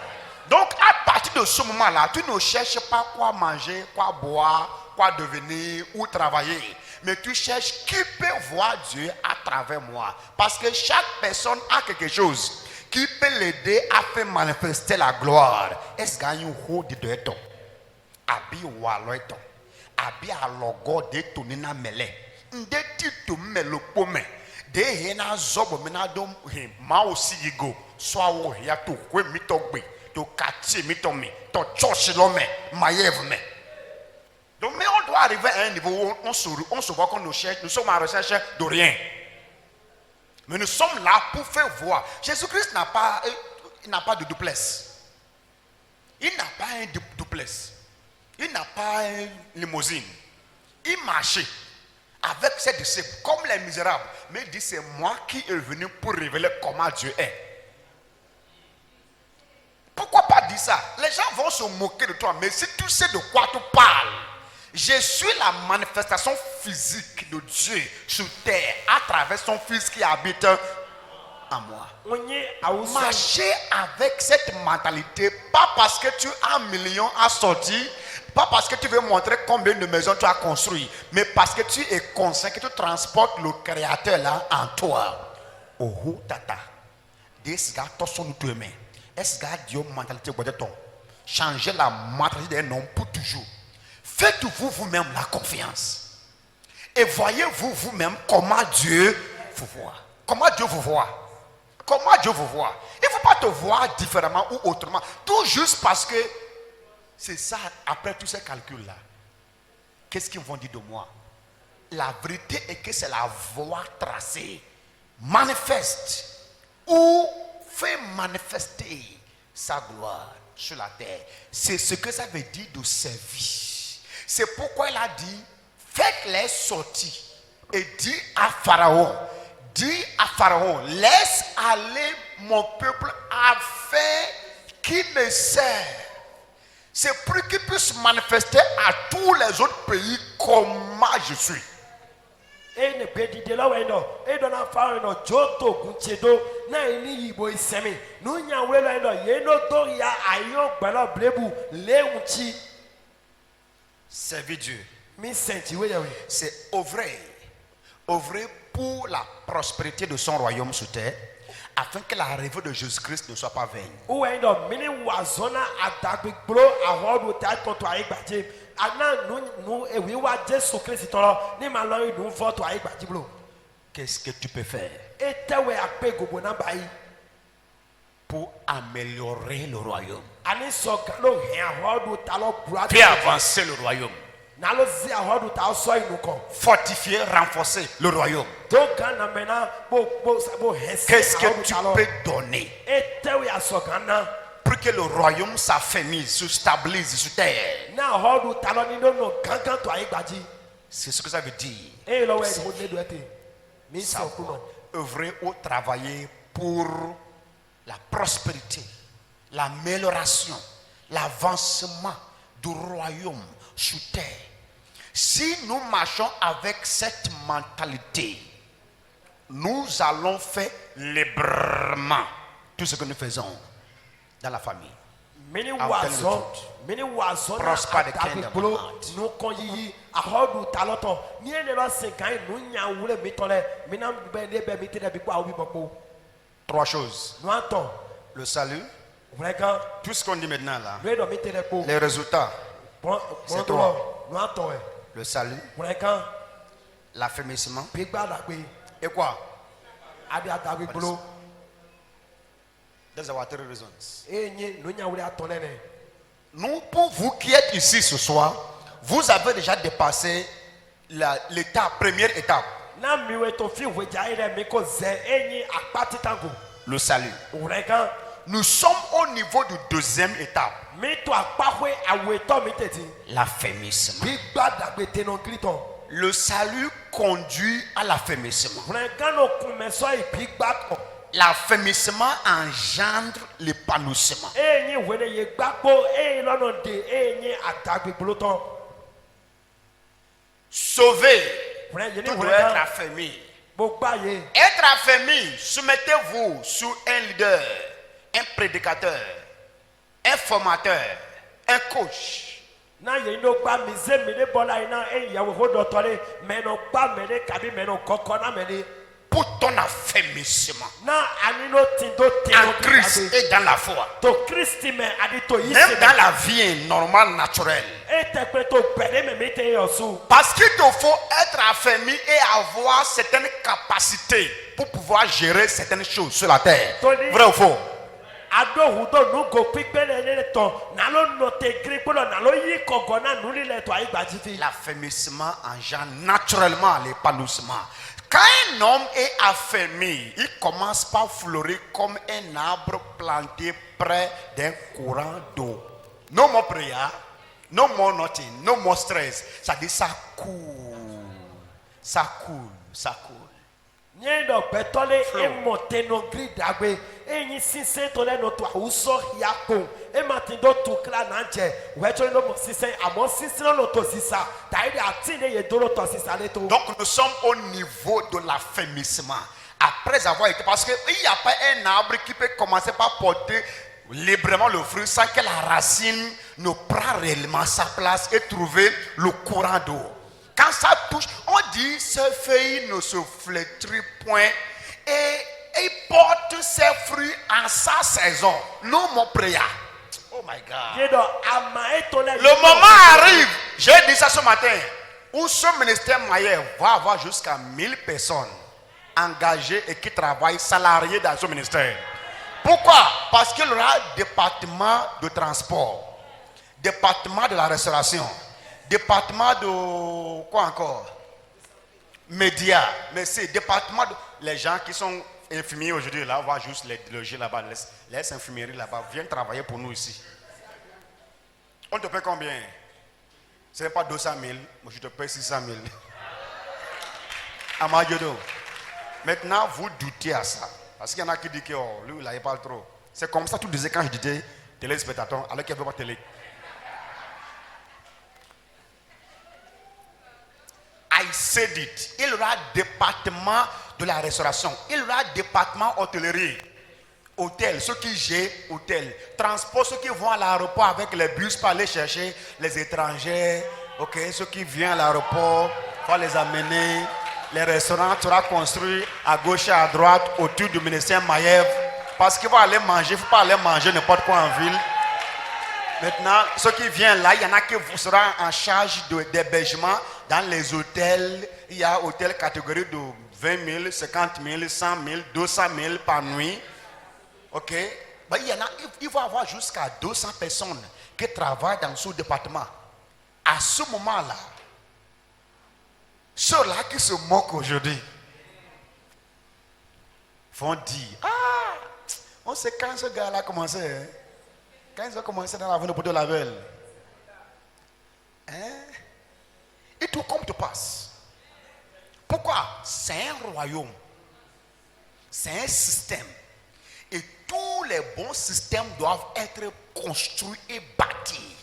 Donc à partir de ce moment-là, tu ne cherches pas quoi manger, quoi boire, quoi devenir ou travailler, mais tu cherches qui peut voir Dieu à travers moi. Parce que chaque personne a quelque chose qui peut l'aider à faire manifester la gloire. Est-ce qu'il y a un haut de deux temps? Abi waloito. Abi alogo de tonina mele. Nde tito melo pome. De hena zobo menadom he ma osi yigo. Swawo ya to kwe mitogbe. To kachi mitomi. To church lome. Mayev me. Donc mais on doit arriver à un niveau où on se voit qu'on nous cherche. Nous sommes à la recherche de rien. Mais nous sommes là pour faire voir. Jésus-Christ n'a pas de doublesse. Il n'a pas un doublesse. Il n'a pas une limousine. Il marchait avec ses disciples comme les misérables. Mais il dit c'est moi qui est venu pour révéler comment Dieu est. Pourquoi pas dire ça? Les gens vont se moquer de toi. Mais si tu sais de quoi tu parles, je suis la manifestation physique de Dieu sur terre à travers son Fils qui habite en moi. Marcher avec cette mentalité, pas parce que tu as un million à sortir, Pas parce que tu veux montrer combien de maisons tu as construit, mais parce que tu es conscient que tu transportes le créateur là en toi. Oh tata. Des gars sont nous tous mais. Est-ce que Dieu mentalité de ton changer la mentalité d'un homme pour toujours. Faites-vous vous-même la confiance. Et voyez-vous vous-même comment Dieu vous voit. Comment Dieu vous voit. Comment Dieu vous voit. Il ne faut pas te voir différemment ou autrement. Tout juste parce que c'est ça, après tous ces calculs-là. Qu'est-ce qu'ils vont dire de moi? La vérité est que c'est la voie tracée. Manifeste ou fait manifester sa gloire sur la terre. C'est ce que ça veut dire de servir. C'est pourquoi il a dit, faites-les sortir. Et dit à Pharaon, laisse aller mon peuple afin qu'il me serve. C'est pour qu'il puisse manifester à tous les autres pays comment je suis. Et ne peut dire là non et dans la fin non joto kunchedo na ini yibo isemi no nya we là non ye no doria ayo gbala blebu leunchi. Servir Dieu. Mi senti we yawe. C'est œuvrer pour la prospérité de son royaume sur terre, afin que l'arrivée de Jésus-Christ ne soit pas vaine. Ou non mini wazona adagbigbo ahodu ta tonto aigbaje. Qu'est-ce que tu peux faire pour améliorer le royaume? Faire avancer le royaume. Fortifier, renforcer le royaume. Qu'est-ce que tu peux donner pour que le royaume s'affermisse, se stabilise sur terre? C'est ce que ça veut dire. Œuvrer ou travailler pour la prospérité, l'amélioration, l'avancement du royaume sur terre. Si nous marchons avec cette mentalité, nous allons faire librement tout ce que nous faisons dans la famille. Prosper the kingdom. Trois choses. Le salut. Tout ce qu'on dit maintenant là. Les résultats. C'est trois. Le salut. L'affermissement. Et quoi? Those are our three reasons. Nous, pour vous qui êtes ici ce soir, vous avez déjà dépassé première étape. Le salut. Nous sommes au niveau de deuxième étape. L'affermissement. Le salut conduit à l'affermissement. L'affermissement engendre l'épanouissement. Sauvé, tout doit être affermi. Être affermi, soumettez-vous sous un leader, un prédicateur, un formateur, un coach. Pour ton affermissement en Christ et dans la foi, même dans la vie normale, naturelle. Parce qu'il te faut être affermi et avoir certaines capacités pour pouvoir gérer certaines choses sur la terre. Vrai ou faux? L'affermissement engendre naturellement l'épanouissement. Quand un homme est affermi, il commence par fleurir comme un arbre planté près d'un courant d'eau. No more prayer, no more nothing, no more stress. Ça dit ça coule, ça coule, ça coule. Donc nous sommes au niveau de l'affermissement. Après avoir été, parce qu'il n'y a pas un arbre qui peut commencer par porter librement le fruit sans que la racine ne prend réellement sa place et trouver le courant d'eau. Quand ça touche, on dit ce feuille ne se flétrit point et il porte ses fruits en sa saison. Non, mon prière. Oh my God. Le moment arrive, j'ai dit ça ce matin, où ce ministère Maillère va avoir jusqu'à 1000 personnes engagées et qui travaillent salariées dans ce ministère. Pourquoi? Parce qu'il y aura département de transport, département de la restauration, département de quoi encore? Médias. Mais c'est département de les gens qui sont infirmiers aujourd'hui là, on va juste les loger là-bas, les infirmeries là-bas, viennent travailler pour nous ici. On te paie combien? Ce n'est pas 200 000, moi je te paie 600 000. Amadiodo. Maintenant, vous doutez à ça. Parce qu'il y en a qui disent que oh, lui, il parle trop. C'est comme ça, tout disait quand je disais téléspectateur, alors qu'il n'y avait pas de télé. I said it. Il y aura département de la restauration. Il y aura département hôtellerie. Hôtel, ceux qui gèrent hôtel. Transport, ceux qui vont à l'aéroport avec les bus pour aller chercher les étrangers. Ok, ceux qui viennent à l'aéroport, il faut les amener. Les restaurants seront construits à gauche et à droite autour du ministère Maïev. Parce qu'ils vont aller manger, il ne faut pas aller manger n'importe quoi en ville. Maintenant, ceux qui viennent là, il y en a qui seront en charge d'hébergement dans les hôtels. Il y a hôtel catégorie de 20 000, 50 000, 100 000, 200 000 par nuit. Ok? Ben, il va y avoir jusqu'à 200 personnes qui travaillent dans ce département. À ce moment-là, ceux-là qui se moquent aujourd'hui vont dire, ah, on sait quand ce gars-là a commencé. Hein? Quand ils ont commencé dans l'avenue de la Belle. Hein? Et tout comme te passe. Pourquoi? C'est un royaume. C'est un système. Et tous les bons systèmes doivent être construits et bâtis.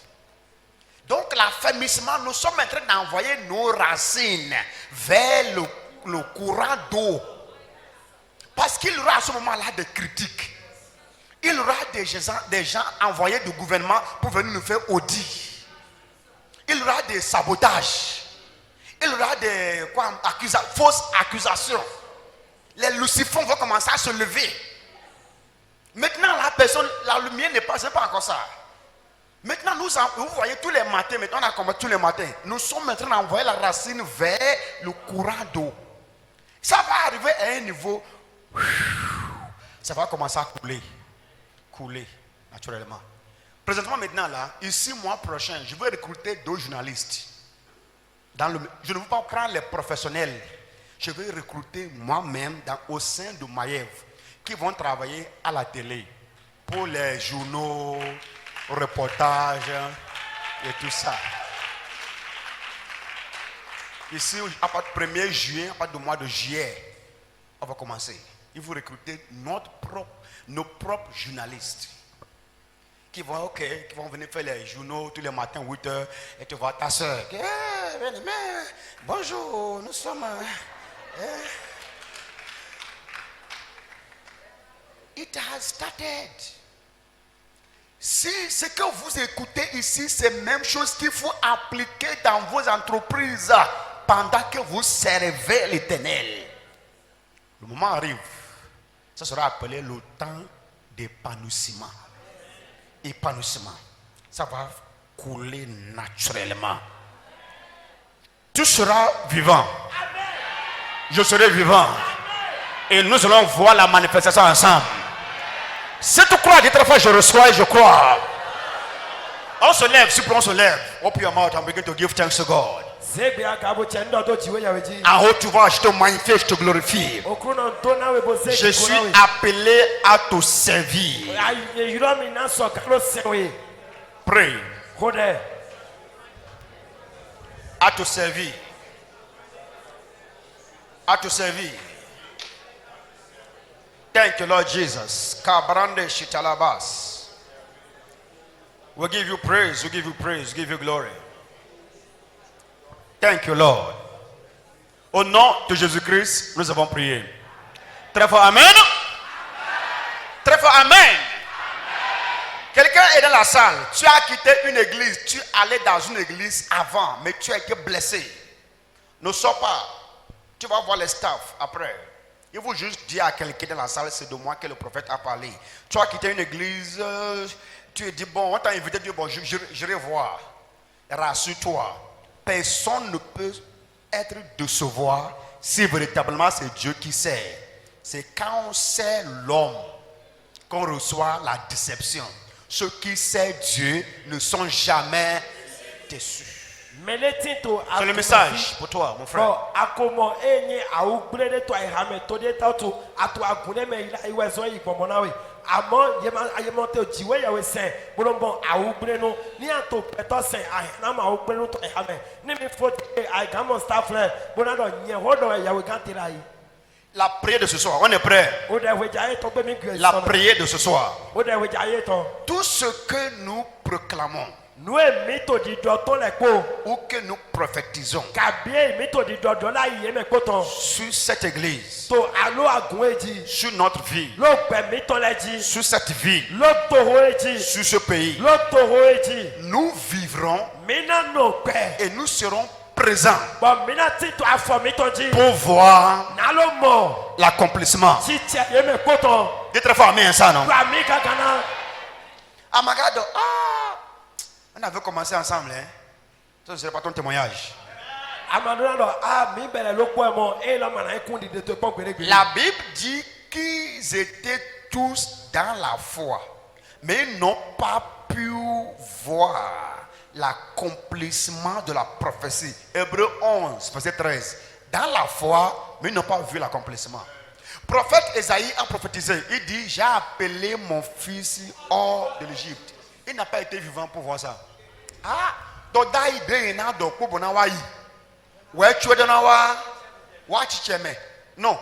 Donc l'affermissement, nous sommes en train d'envoyer nos racines vers le courant d'eau. Parce qu'il y aura à ce moment-là des critiques. Il y aura des gens envoyés du gouvernement pour venir nous faire audit. Il y aura des sabotages. Il y aura des fausses accusations. Les lucifons vont commencer à se lever. Maintenant, la lumière n'est pas encore ça. Maintenant, vous voyez tous les matins, maintenant on a commencé tous les matins. Nous sommes en train d'envoyer la racine vers le courant d'eau. Ça va arriver à un niveau, ça va commencer à couler naturellement. Présentement maintenant là, ici mois prochain, je vais recruter 2 journalistes. Je ne veux pas prendre les professionnels. Je vais recruter moi-même au sein de Maïev qui vont travailler à la télé pour les journaux, reportages et tout ça. Ici, à partir du 1er juin, à partir du mois de juillet, on va commencer. Il faut recruter nos propres journalistes qui vont venir faire les journaux tous les matins 8h et tu vois ta soeur. Bonjour, nous sommes. It has started. Si ce que vous écoutez ici, c'est la même chose qu'il faut appliquer dans vos entreprises pendant que vous servez l'Éternel. Le moment arrive, ça sera appelé le temps d'épanouissement. Épanouissement. Ça va couler naturellement. Tu seras vivant. Je serai vivant. Et nous allons voir la manifestation ensemble. Si tu crois, dis très fort, je reçois et je crois. On se lève, si on se lève. Open your mouth and begin to give thanks to God. En haut, tu vois, je te magnifie, je te glorifie. Je suis appelé à te servir. Pray. À te servir. À te servir. Thank you, Lord Jesus. Kabrande shitalabas. We give you praise, we give you praise, we give you glory. Thank you, Lord. Au nom de Jésus-Christ, nous avons prié. Très fort, amen. Très fort, amen. Quelqu'un est dans la salle, tu as quitté une église, tu allais dans une église avant, mais tu as été blessé. Ne sors pas. Tu vas voir les staffs après. Il faut juste dire à quelqu'un dans la salle, c'est de moi que le prophète a parlé. Tu as quitté une église, tu as dit, bon, on t'a invité, bon, j'irai voir. Rassure-toi, personne ne peut être décevoir si véritablement c'est Dieu qui sait. C'est quand on sait l'homme qu'on reçoit la déception. Ceux qui savent Dieu ne sont jamais déçus. C'est le message pour toi, mon frère. La prière de ce soir, on est prêt. La prière de ce soir. Tout ce que nous proclamons ou que nous prophétisons sur cette église, sur notre vie, sur cette ville, sur ce pays, nous vivrons et nous serons présents pour voir l'accomplissement. Dites très fort, amen, ça non? Amagado, on avait commencé ensemble, hein? Ça, ce n'est pas ton témoignage. La Bible dit qu'ils étaient tous dans la foi, mais ils n'ont pas pu voir l'accomplissement de la prophétie. Hébreux 11, verset 13. Dans la foi, mais ils n'ont pas vu l'accomplissement. Prophète Esaïe a prophétisé. Il dit, j'ai appelé mon fils hors de l'Égypte. Il n'a pas été vivant pour voir ça. Ah, non.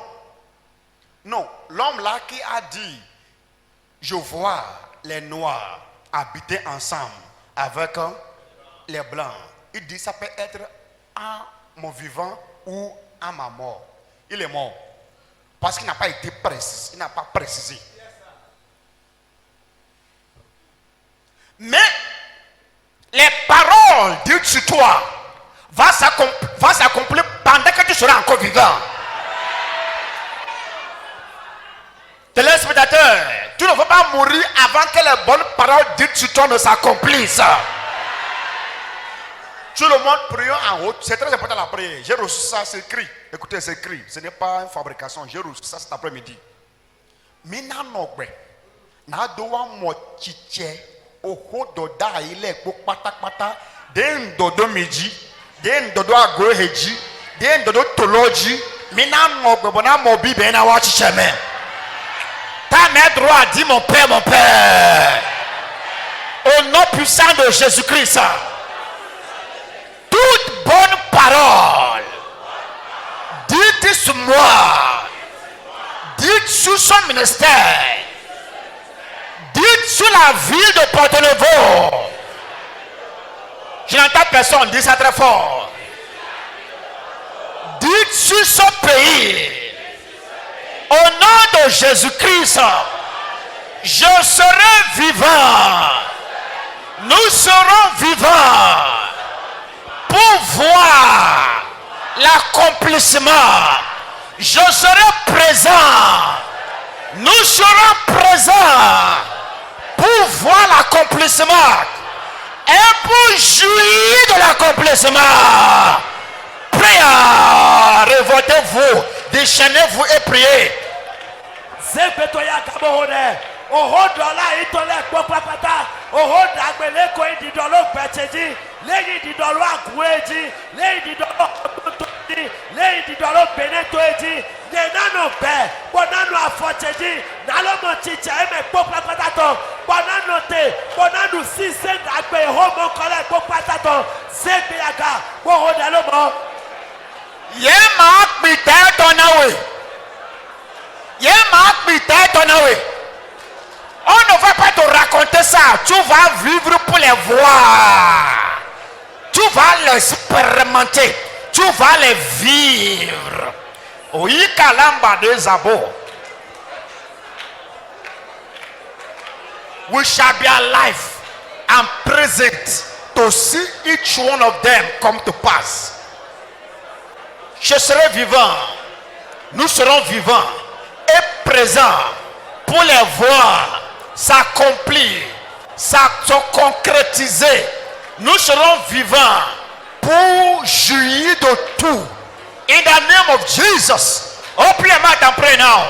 Non, l'homme là qui a dit, je vois les noirs habiter ensemble avec les blancs. Il dit, ça peut être à mon vivant ou à ma mort. Il est mort. Parce qu'il n'a pas été précis. Il n'a pas précisé. Mais les paroles dites sur toi vont s'accomplir pendant que tu seras encore vivant. Téléspectateurs, tu ne veux pas mourir avant que les bonnes paroles dites sur toi ne s'accomplissent. Tout le monde priant en haut. C'est très important la prière. J'ai reçu ça, c'est écrit. Écoutez, c'est écrit. Ce n'est pas une fabrication. J'ai reçu ça cet après-midi. Mina nogbe. Na doa mochiche. Oho doda ile ko patakpata. Den dodo miji. Den dodo agoheji. Den dodo toloji. Mina nogbe bona mobi bena wa chicheme. Ta mère droit dit mon père, mon père. Au nom puissant de Jésus-Christ. Toute bonne parole dites sur moi, dites sur son ministère, dites sur la ville de Porto-Novo. Je n'entends personne, dis ça très fort. Dites sur son pays. Au nom de Jésus-Christ, je serai vivant. Nous serons vivants pour voir l'accomplissement. Je serai présent. Nous serons présents pour voir l'accomplissement et pour jouir de l'accomplissement. Priez, révoltez-vous, déchaînez-vous et priez. On ne va pas te raconter ça. Tu vas vivre pour les voir. Tu vas l'expérimenter. Tu vas les vivre. Oui, Kalamba de Zabo. We shall be alive I'm present to see each one of them come to pass. Je serai vivant. Nous serons vivants et présents pour les voir s'accomplir, se concrétiser. Nous serons vivants pour jouir de tout. In the name of Jesus. Open your mouth and pray now.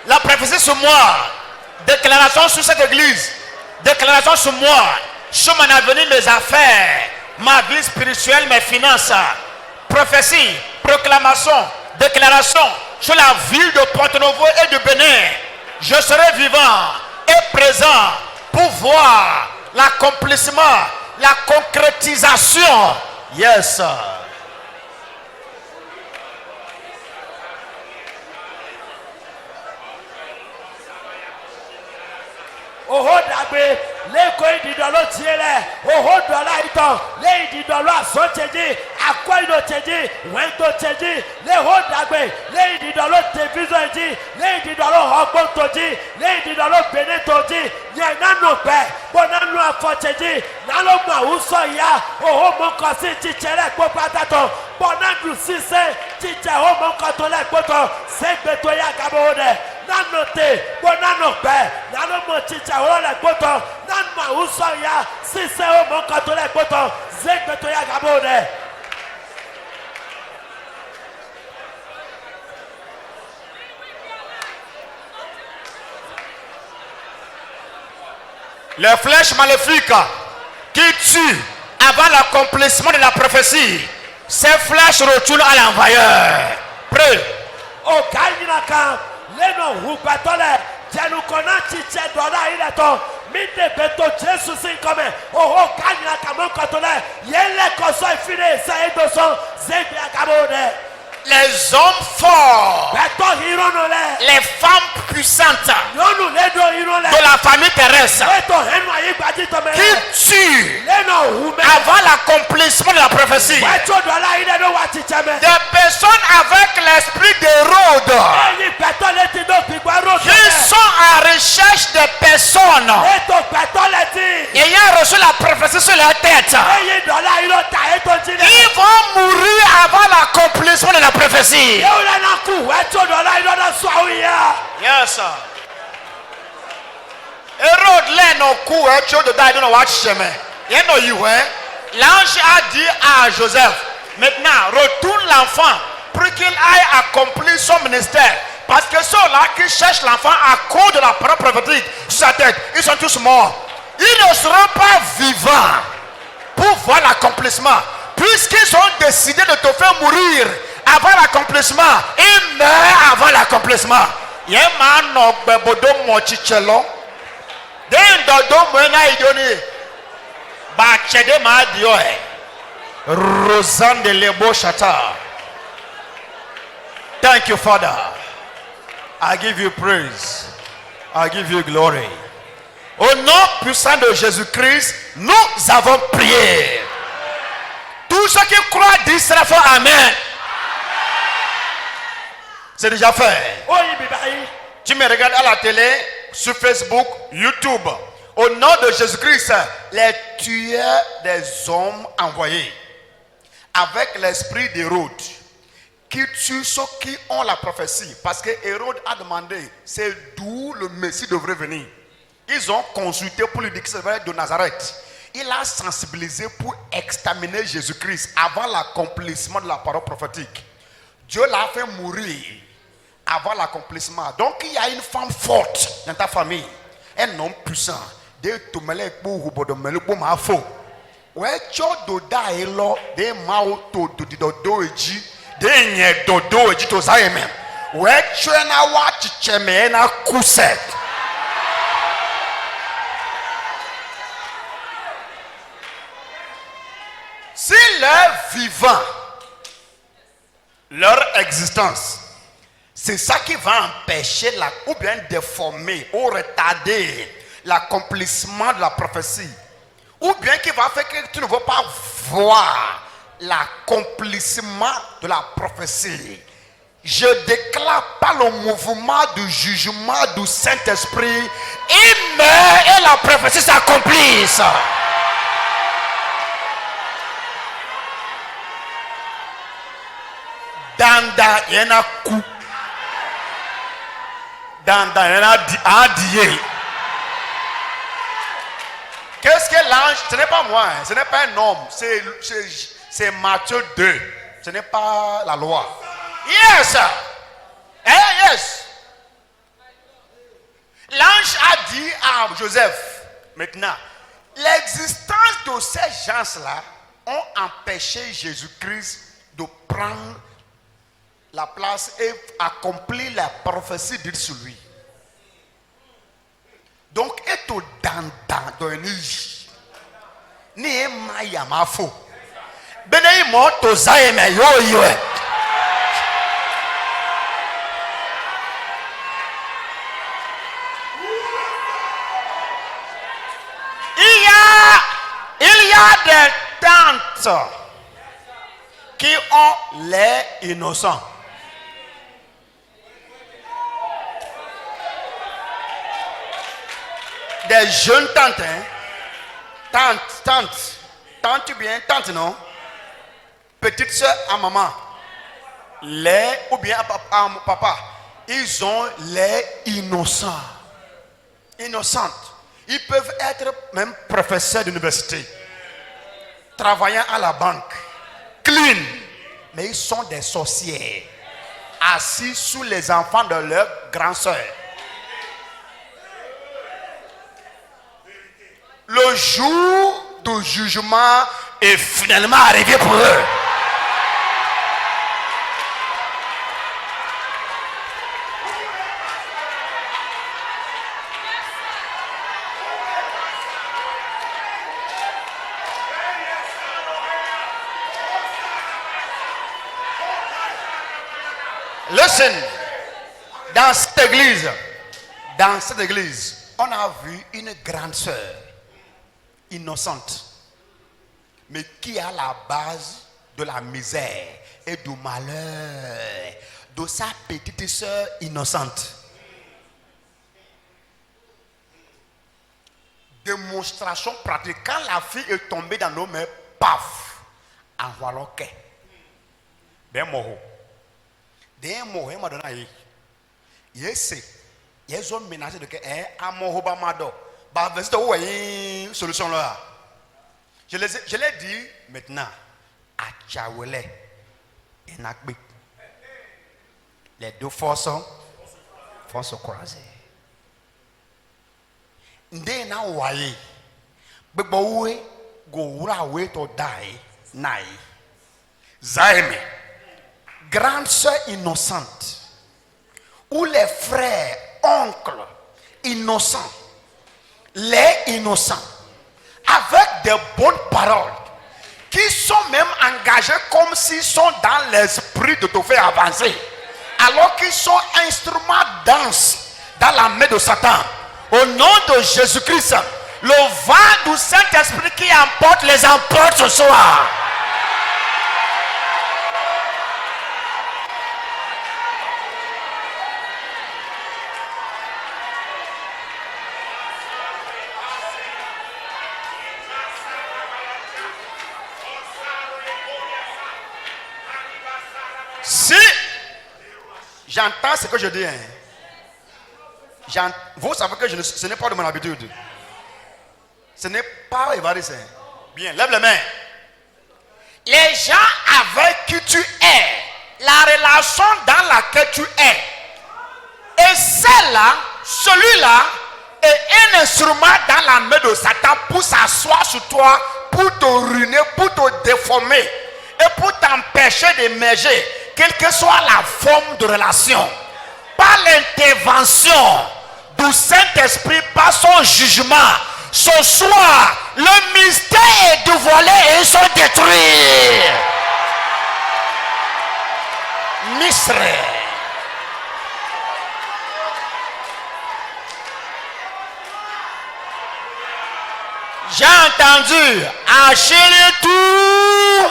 La prophétie sur moi, déclaration sur cette église, déclaration sur moi, sur mon avenir, mes affaires, ma vie spirituelle, mes finances, prophétie, proclamation, déclaration sur la ville de Porto-Novo et de Bénin. Je serai vivant et présent pour voir l'accomplissement, la concrétisation. Yes, sir. Oho dagbe leko ididolo tiele oho dola ito le ididolo asoteji akoido teji wento teji le ho dagbe le ididolo tevizo eji le ididolo hogbotoji le ididolo benetoji yenanu pe bonanu afoteji nalo ma uso ya oho monkosi chichere popatato bonanu sise chiche ho monkoto le poto segbeto ya gabode nanote bonano pe nano mo chicha wo le poto nan ma uso ya sise o mo kato le poto zegbeto ya gabode. Les flèches maléfiques qui tuent avant l'accomplissement de la prophétie, ces flèches retournent à l'envoyeur. Prie. O kanyinaka leno hupatole jenu kona chiche dola ile to minde beto Jesu sin come oho kanyinaka mo katole yele koso ifine sa edoso zegbe agabode. Les hommes forts, Beto hirono le les femmes puissantes yonu ledo hirole de la famille terrestre beto henu ayi gbaji to qui mele tuent leno hume avant l'accomplissement de la prophétie. beto dola ile no wa chiche me Des personnes avec l'esprit d'Hérode eyi beto leti do pigba ro qui sont en recherche des personnes eto beto leti ayant reçu la prophétie sur leur tête. eyi dola ilo ta eto jine Ils vont mourir avant l'accomplissement de la prophétie. yewule na ku eto dola ilo na so awiya. Yes, sir. Hérode lè non coup tu de die don't watch chemin. You know you l'ange a dit à Joseph, maintenant retourne l'enfant pour qu'il aille accomplir son ministère. Parce que ceux-là qui cherchent l'enfant à cause de la parole prophétique sur sa tête, ils sont tous morts. Ils ne seront pas vivants pour voir l'accomplissement. Puisqu'ils ont décidé de te faire mourir avant l'accomplissement, ils meurent avant l'accomplissement. Rosanne de Lebo Chata. Thank you, Father. I give you praise. I give you glory. Au nom puissant de Jésus-Christ, nous avons prié. Tous ceux qui croient disent très fort Amen. C'est déjà fait. Tu me regardes à la télé, sur Facebook, YouTube. Au nom de Jésus-Christ, les tueurs des hommes envoyés avec l'esprit d'Hérode qui tue ceux qui ont la prophétie. Parce que Hérode a demandé c'est d'où le Messie devrait venir. Ils ont consulté pour lui dire que c'est vrai de Nazareth. Il a sensibilisé pour exterminer Jésus-Christ avant l'accomplissement de la parole prophétique. Dieu l'a fait mourir avant l'accomplissement. Donc il y a une femme forte dans ta famille, un homme puissant. De tout mêler pour vous de mêler pour ma faux. Ouais, tu doda elo de mao to do eji de nye dodo eji to sa yeme. Ouais, tu na wa chicheme na kuset. Si leur vivant, leur existence, c'est ça qui va empêcher ou bien déformer ou retarder l'accomplissement de la prophétie, ou bien qui va faire que tu ne vas pas voir l'accomplissement de la prophétie, Je déclare par le mouvement du jugement du Saint-Esprit, il meurt et la prophétie s'accomplisse. Danda, il y en a coup. Danda, il y en a dié. Qu'est-ce que l'ange? Ce n'est pas moi, ce n'est pas un homme, c'est Matthieu 2. Ce n'est pas la loi. Yes! Yes! L'ange a dit à Joseph, maintenant, l'existence de ces gens-là ont empêché Jésus-Christ de prendre la place et accomplir la prophétie dite sur lui. Donc, et au dans un ni maya mafo. Benei mo to zaime yo. Il y a des tantes qui ont l'air innocents. Des jeunes tantes, hein? Tante bien, tante non? Petite soeur à maman, les ou bien à papa, ils ont l'air innocents. Innocentes. Ils peuvent être même professeurs d'université, travaillant à la banque, clean, mais ils sont des sorcières, assis sous les enfants de leur grand soeur. Le jour du jugement est finalement arrivé pour eux. Listen, dans cette église, on a vu une grande sœur innocente, mais qui est à la base de la misère et du malheur de sa petite sœur innocente. Démonstration pratique. Quand la fille est tombée dans nos mains, paf, en voilà que. Ben moro. D'un mot, il m'a donné. Yes, ils ont menacé de que un mot bamado. Bah, c'est une solution là. Je l'ai dit maintenant. À Tchaoulé et Nakbi. Les deux forces vont se croiser. Ndena waye. Bebowe goura we to die nai. Zaime. Grande sœur innocente. Ou les frères, oncles innocents. Les innocents. Avec des bonnes paroles. Qui sont même engagés comme s'ils sont dans l'esprit de te faire avancer. Alors qu'ils sont instruments denses dans la main de Satan. Au nom de Jésus-Christ, le vent du Saint-Esprit qui emporte les emporte ce soir. Si j'entends ce que je dis, vous savez que ce n'est pas de mon habitude. Ce n'est pas évariste. Bien, lève les mains. Les gens avec qui tu es, la relation dans laquelle tu es, et celle-là, celui-là, est un instrument dans la main de Satan pour s'asseoir sur toi, pour te ruiner, pour te déformer et pour t'empêcher d'émerger, quelle que soit la forme de relation. Par l'intervention du Saint-Esprit, par son jugement, ce soir, le mystère est dévoilé et ils sont détruits. Mystère. J'ai entendu, achetez tout.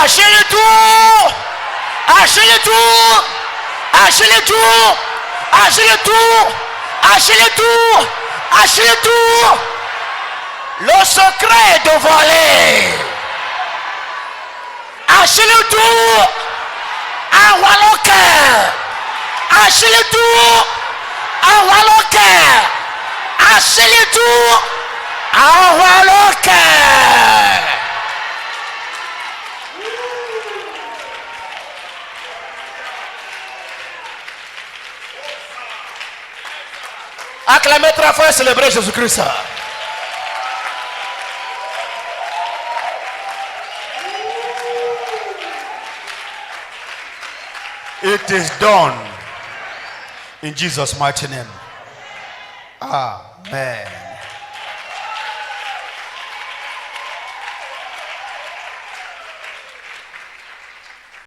Achetez tout. Achetez tout. Achetez tout. Achetez tout. Achetez tout. Achetez tout. Le secret de voler. Achetez tout. Envoie le cœur. Achetez tout. Envoie le cœur. Achetez tout. Envoie le cœur. Acclamez très fort et célébrez Jésus-Christ. It is done in Jesus' mighty name. Amen.